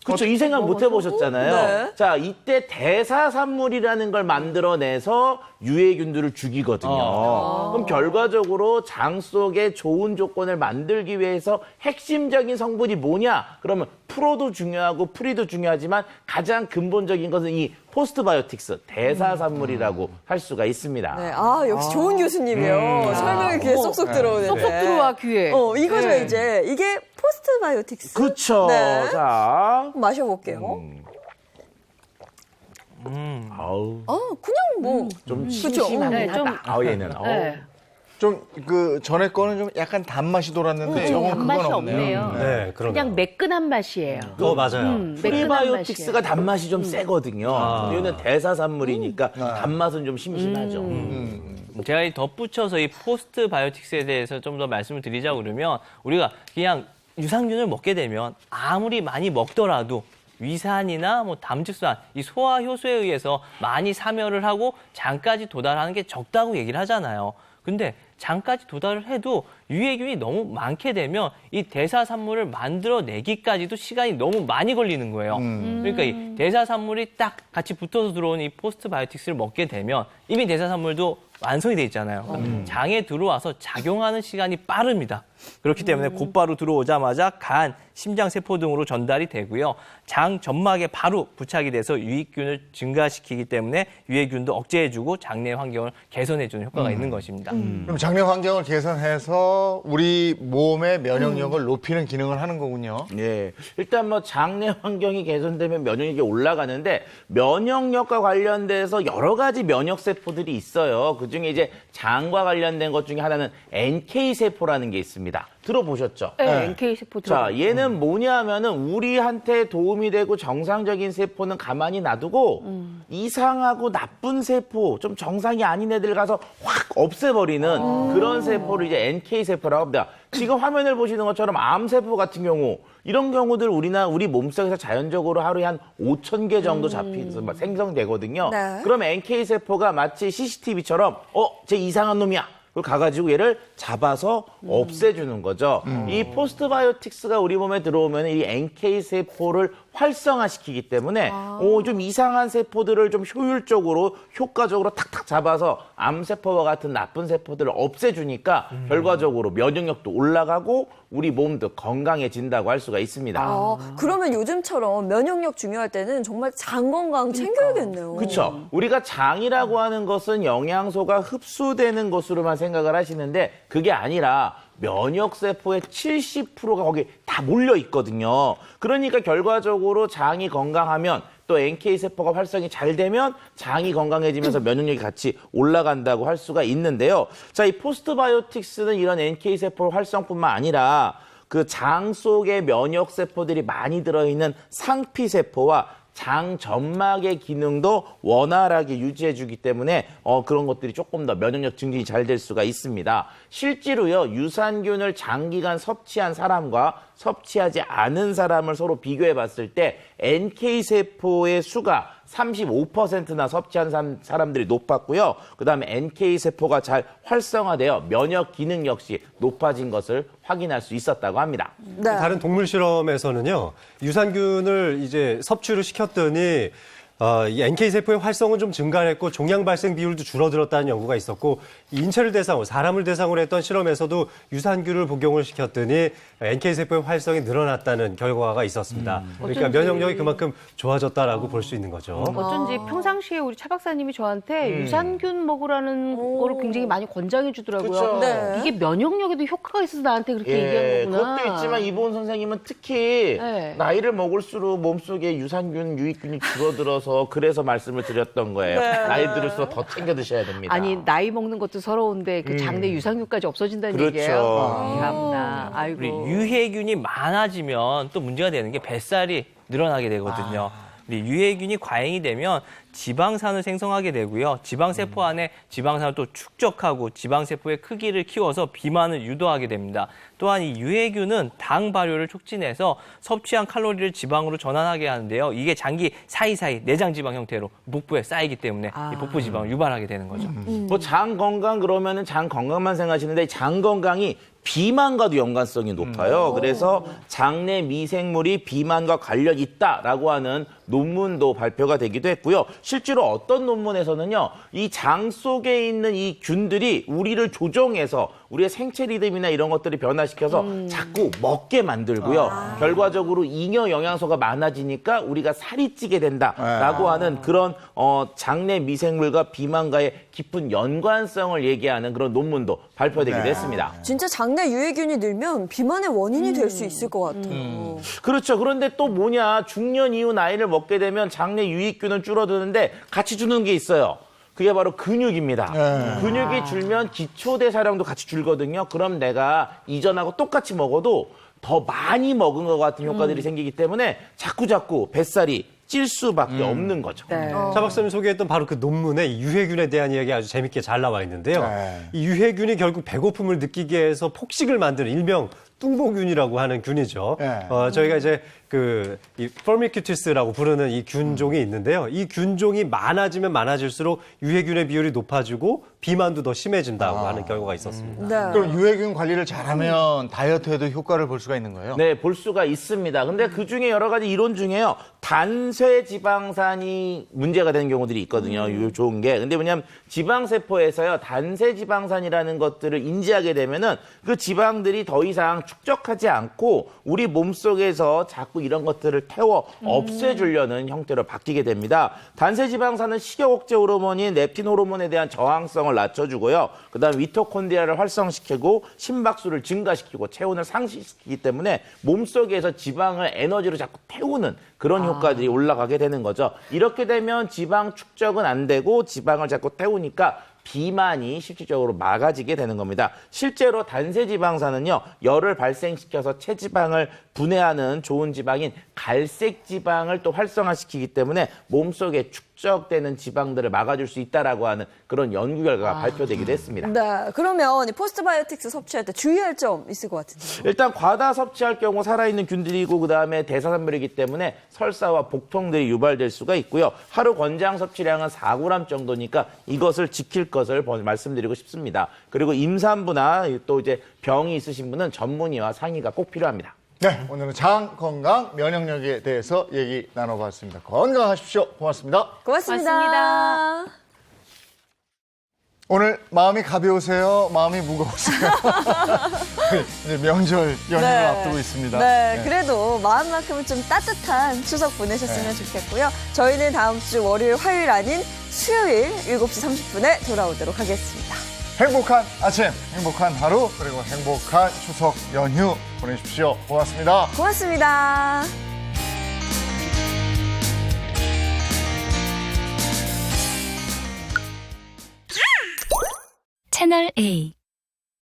그렇죠. 이 생각 못 해보셨잖아요. 네. 자, 이때 대사산물이라는 걸 만들어내서 유해균들을 죽이거든요. 그럼 결과적으로 장 속에 좋은 조건을 만들기 위해서 핵심적인 성분이 뭐냐? 그러면 프로도 중요하고 프리도 중요하지만 가장 근본적인 것은 이 포스트바이오틱스, 대사산물이라고 할 수가 있습니다. 네, 아, 역시 좋은 교수님이요. 설명이 귀에 쏙쏙 들어오는데. 쏙쏙 들어와, 귀에. 이거죠, 네. 이제. 이게 포스트바이오틱스. 그렇죠. 네. 자, 한번 마셔볼게요. 아우, 그냥 뭐. 좀 그쵸? 심심하긴 네, 좀- 하다. 얘는. 네. 좀 그 전에 거는 좀 약간 단맛이 돌았는데 저건 단맛이 그건 없네요. 네, 그러네요. 그냥 매끈한 맛이에요. 맞아요. 매끈한 프리바이오틱스가 맛이에요. 단맛이 좀 세거든요. 이거는 대사산물이니까 단맛은 좀 심심하죠. 제가 이 덧붙여서 이 포스트 바이오틱스에 대해서 좀 더 말씀을 드리자고 그러면 우리가 그냥 유산균을 먹게 되면 아무리 많이 먹더라도 위산이나 뭐 담즙산, 이 소화 효소에 의해서 많이 사멸을 하고 장까지 도달하는 게 적다고 얘기를 하잖아요. 근데 장까지 도달을 해도 유해균이 너무 많게 되면 이 대사산물을 만들어내기까지도 시간이 너무 많이 걸리는 거예요. 그러니까 이 대사산물이 딱 같이 붙어서 들어온 이 포스트바이오틱스를 먹게 되면 이미 대사산물도 완성이 돼 있잖아요. 그러니까 장에 들어와서 작용하는 시간이 빠릅니다. 그렇기 때문에 곧바로 들어오자마자 간, 심장 세포 등으로 전달이 되고요. 장 점막에 바로 부착이 돼서 유익균을 증가시키기 때문에 유해균도 억제해주고 장내 환경을 개선해주는 효과가 있는 것입니다. 그럼 장내 환경을 개선해서 우리 몸의 면역력을 높이는 기능을 하는 거군요. 예. 일단 뭐 장내 환경이 개선되면 면역력이 올라가는데 면역력과 관련돼서 여러 가지 면역 세포들이 있어요. 그중에 이제 장과 관련된 것 중에 하나는 NK 세포라는 게 있습니다. 들어보셨죠? 네, NK 세포 들어. 자, 얘는 뭐냐 하면은 우리한테 도움이 되고 정상적인 세포는 가만히 놔두고 이상하고 나쁜 세포, 좀 정상이 아닌 애들 가서 확 없애버리는 그런 세포를 이제 NK 세포라고 합니다. 지금 화면을 보시는 것처럼 암세포 같은 경우 이런 경우들 우리 몸속에서 자연적으로 하루에 한 5,000개 정도 생성되거든요. 네. 그럼 NK 세포가 마치 CCTV처럼 쟤 이상한 놈이야. 그걸 가가지고 얘를 잡아서 없애주는 거죠. 이 포스트바이오틱스가 우리 몸에 들어오면 이 NK 세포를 활성화시키기 때문에 좀 이상한 세포들을 좀 효율적으로 효과적으로 탁탁 잡아서 암세포와 같은 나쁜 세포들을 없애주니까 결과적으로 면역력도 올라가고 우리 몸도 건강해진다고 할 수가 있습니다. 그러면 요즘처럼 면역력 중요할 때는 정말 장 건강 챙겨야겠네요. 그렇죠. 우리가 장이라고 하는 것은 영양소가 흡수되는 것으로만 생각을 하시는데 그게 아니라 면역세포의 70%가 거기 다 몰려 있거든요. 그러니까 결과적으로 장이 건강하면 또 NK세포가 활성이 잘 되면 장이 건강해지면서 면역력이 같이 올라간다고 할 수가 있는데요. 자, 이 포스트바이오틱스는 이런 NK세포 활성뿐만 아니라 그 장 속에 면역세포들이 많이 들어있는 상피세포와 장 점막의 기능도 원활하게 유지해주기 때문에 그런 것들이 조금 더 면역력 증진이 잘 될 수가 있습니다. 실제로요, 유산균을 장기간 섭취한 사람과 섭취하지 않은 사람을 서로 비교해 봤을 때 NK세포의 수가 35%나 섭취한 사람들이 높았고요. 그다음에 NK세포가 잘 활성화되어 면역 기능 역시 높아진 것을 확인할 수 있었다고 합니다. 네. 다른 동물 실험에서는요, 유산균을 이제 섭취를 시켰더니 이 NK세포의 활성은 좀 증가했고 종양 발생 비율도 줄어들었다는 연구가 있었고 인체를 대상으로 사람을 대상으로 했던 실험에서도 유산균을 복용을 시켰더니 NK세포의 활성이 늘어났다는 결과가 있었습니다. 그러니까 어쩐지. 면역력이 그만큼 좋아졌다라고 볼 수 있는 거죠. 어쩐지 평상시에 우리 차 박사님이 저한테 유산균 먹으라는 거를 굉장히 많이 권장해 주더라고요. 그쵸. 네. 이게 면역력에도 효과가 있어서 나한테 그렇게 얘기한 거구나. 그것도 있지만 이보은 선생님은 특히 네. 나이를 먹을수록 몸속에 유산균, 유익균이 줄어들어서 그래서 말씀을 드렸던 거예요. 나이 들을수록 더 챙겨 드셔야 됩니다. 아니 나이 먹는 것도 서러운데 그 장내 유산균까지 없어진다는 그렇죠. 얘기예요. 참나. 아이고. 우리 유해균이 많아지면 또 문제가 되는 게 뱃살이 늘어나게 되거든요. 우리 유해균이 과잉이 되면 지방산을 생성하게 되고요. 지방세포 안에 지방산을 또 축적하고 지방세포의 크기를 키워서 비만을 유도하게 됩니다. 또한 이 유해균은 당 발효를 촉진해서 섭취한 칼로리를 지방으로 전환하게 하는데요. 이게 장기 사이사이 내장 지방 형태로 복부에 쌓이기 때문에 이 복부 지방을 유발하게 되는 거죠. 뭐 장 건강 그러면은 장 건강만 생각하시는데 장 건강이 비만과도 연관성이 높아요. 그래서 장내 미생물이 비만과 관련 있다라고 하는 논문도 발표가 되기도 했고요. 실제로 어떤 논문에서는요, 이 장 속에 있는 이 균들이 우리를 조종해서 우리의 생체 리듬이나 이런 것들을 변화시켜서 자꾸 먹게 만들고요. 결과적으로 잉여 영양소가 많아지니까 우리가 살이 찌게 된다라고 하는 그런 장내 미생물과 비만과의 깊은 연관성을 얘기하는 그런 논문도 발표되기도 했습니다. 진짜 장내 유해균이 늘면 비만의 원인이 될 수 있을 것 같아요. 그렇죠. 그런데 또 뭐냐, 중년 이후 나이를 먹게 되면 장내 유익균은 줄어드는데 같이 주는 게 있어요. 그게 바로 근육입니다. 근육이 줄면 기초대사량도 같이 줄거든요. 그럼 내가 이전하고 똑같이 먹어도 더 많이 먹은 것 같은 효과들이 생기기 때문에 자꾸 뱃살이 찔 수밖에 없는 거죠. 차 박사님 소개했던 바로 그 논문에 이 유해균에 대한 이야기 아주 재밌게 잘 나와 있는데요. 이 유해균이 결국 배고픔을 느끼게 해서 폭식을 만드는 일명 뚱보균이라고 하는 균이죠. 저희가 이제 이 퍼미큐티스라고 부르는 이 균종이 있는데요. 이 균종이 많아지면 많아질수록 유해균의 비율이 높아지고 비만도 더 심해진다고 하는 결과가 있었습니다. 그럼 유해균 관리를 잘하면 다이어트에도 효과를 볼 수가 있는 거예요? 네, 볼 수가 있습니다. 근데 그 중에 여러 가지 이론 중에요. 단쇄 지방산이 문제가 되는 경우들이 있거든요. 좋은 게. 근데 뭐냐면 지방세포에서요, 단쇄 지방산이라는 것들을 인지하게 되면은 그 지방들이 더 이상 축적하지 않고 우리 몸속에서 자꾸 이런 것들을 태워 없애주려는 형태로 바뀌게 됩니다. 단쇄 지방산은 식욕 억제 호르몬인 렙틴 호르몬에 대한 저항성을 낮춰주고요. 그다음 미토콘드리아를 활성시키고 심박수를 증가시키고 체온을 상승시키기 때문에 몸속에서 지방을 에너지로 자꾸 태우는 그런 효과들이 올라가게 되는 거죠. 이렇게 되면 지방 축적은 안 되고 지방을 자꾸 태우니까 비만이 실질적으로 막아지게 되는 겁니다. 실제로 단쇄 지방산은요, 열을 발생시켜서 체지방을 분해하는 좋은 지방인 갈색 지방을 또 활성화시키기 때문에 몸속에 축적되는 지방들을 막아줄 수 있다라고 하는 그런 연구 결과가 발표되기도 했습니다. 네, 그러면 이 포스트바이오틱스 섭취할 때 주의할 점 있을 것 같은데요. 일단 과다 섭취할 경우 살아있는 균들이고 그다음에 대사산물이기 때문에 설사와 복통들이 유발될 수가 있고요. 하루 권장 섭취량은 4g 정도니까 이것을 지킬 것을 말씀드리고 싶습니다. 그리고 임산부나 또 이제 병이 있으신 분은 전문의와 상의가 꼭 필요합니다. 네, 오늘은 장 건강, 면역력에 대해서 얘기 나눠봤습니다. 건강하십시오. 고맙습니다. 고맙습니다. 오늘 마음이 가벼우세요? 마음이 무거우세요? 이제 명절 연휴를 앞두고 있습니다. 네, 그래도 마음만큼은 좀 따뜻한 추석 보내셨으면 좋겠고요. 저희는 다음 주 월요일, 화요일 아닌 수요일 7시 30분에 돌아오도록 하겠습니다. 행복한 아침, 행복한 하루, 그리고 행복한 추석 연휴 보내십시오. 고맙습니다. 고맙습니다. 채널 A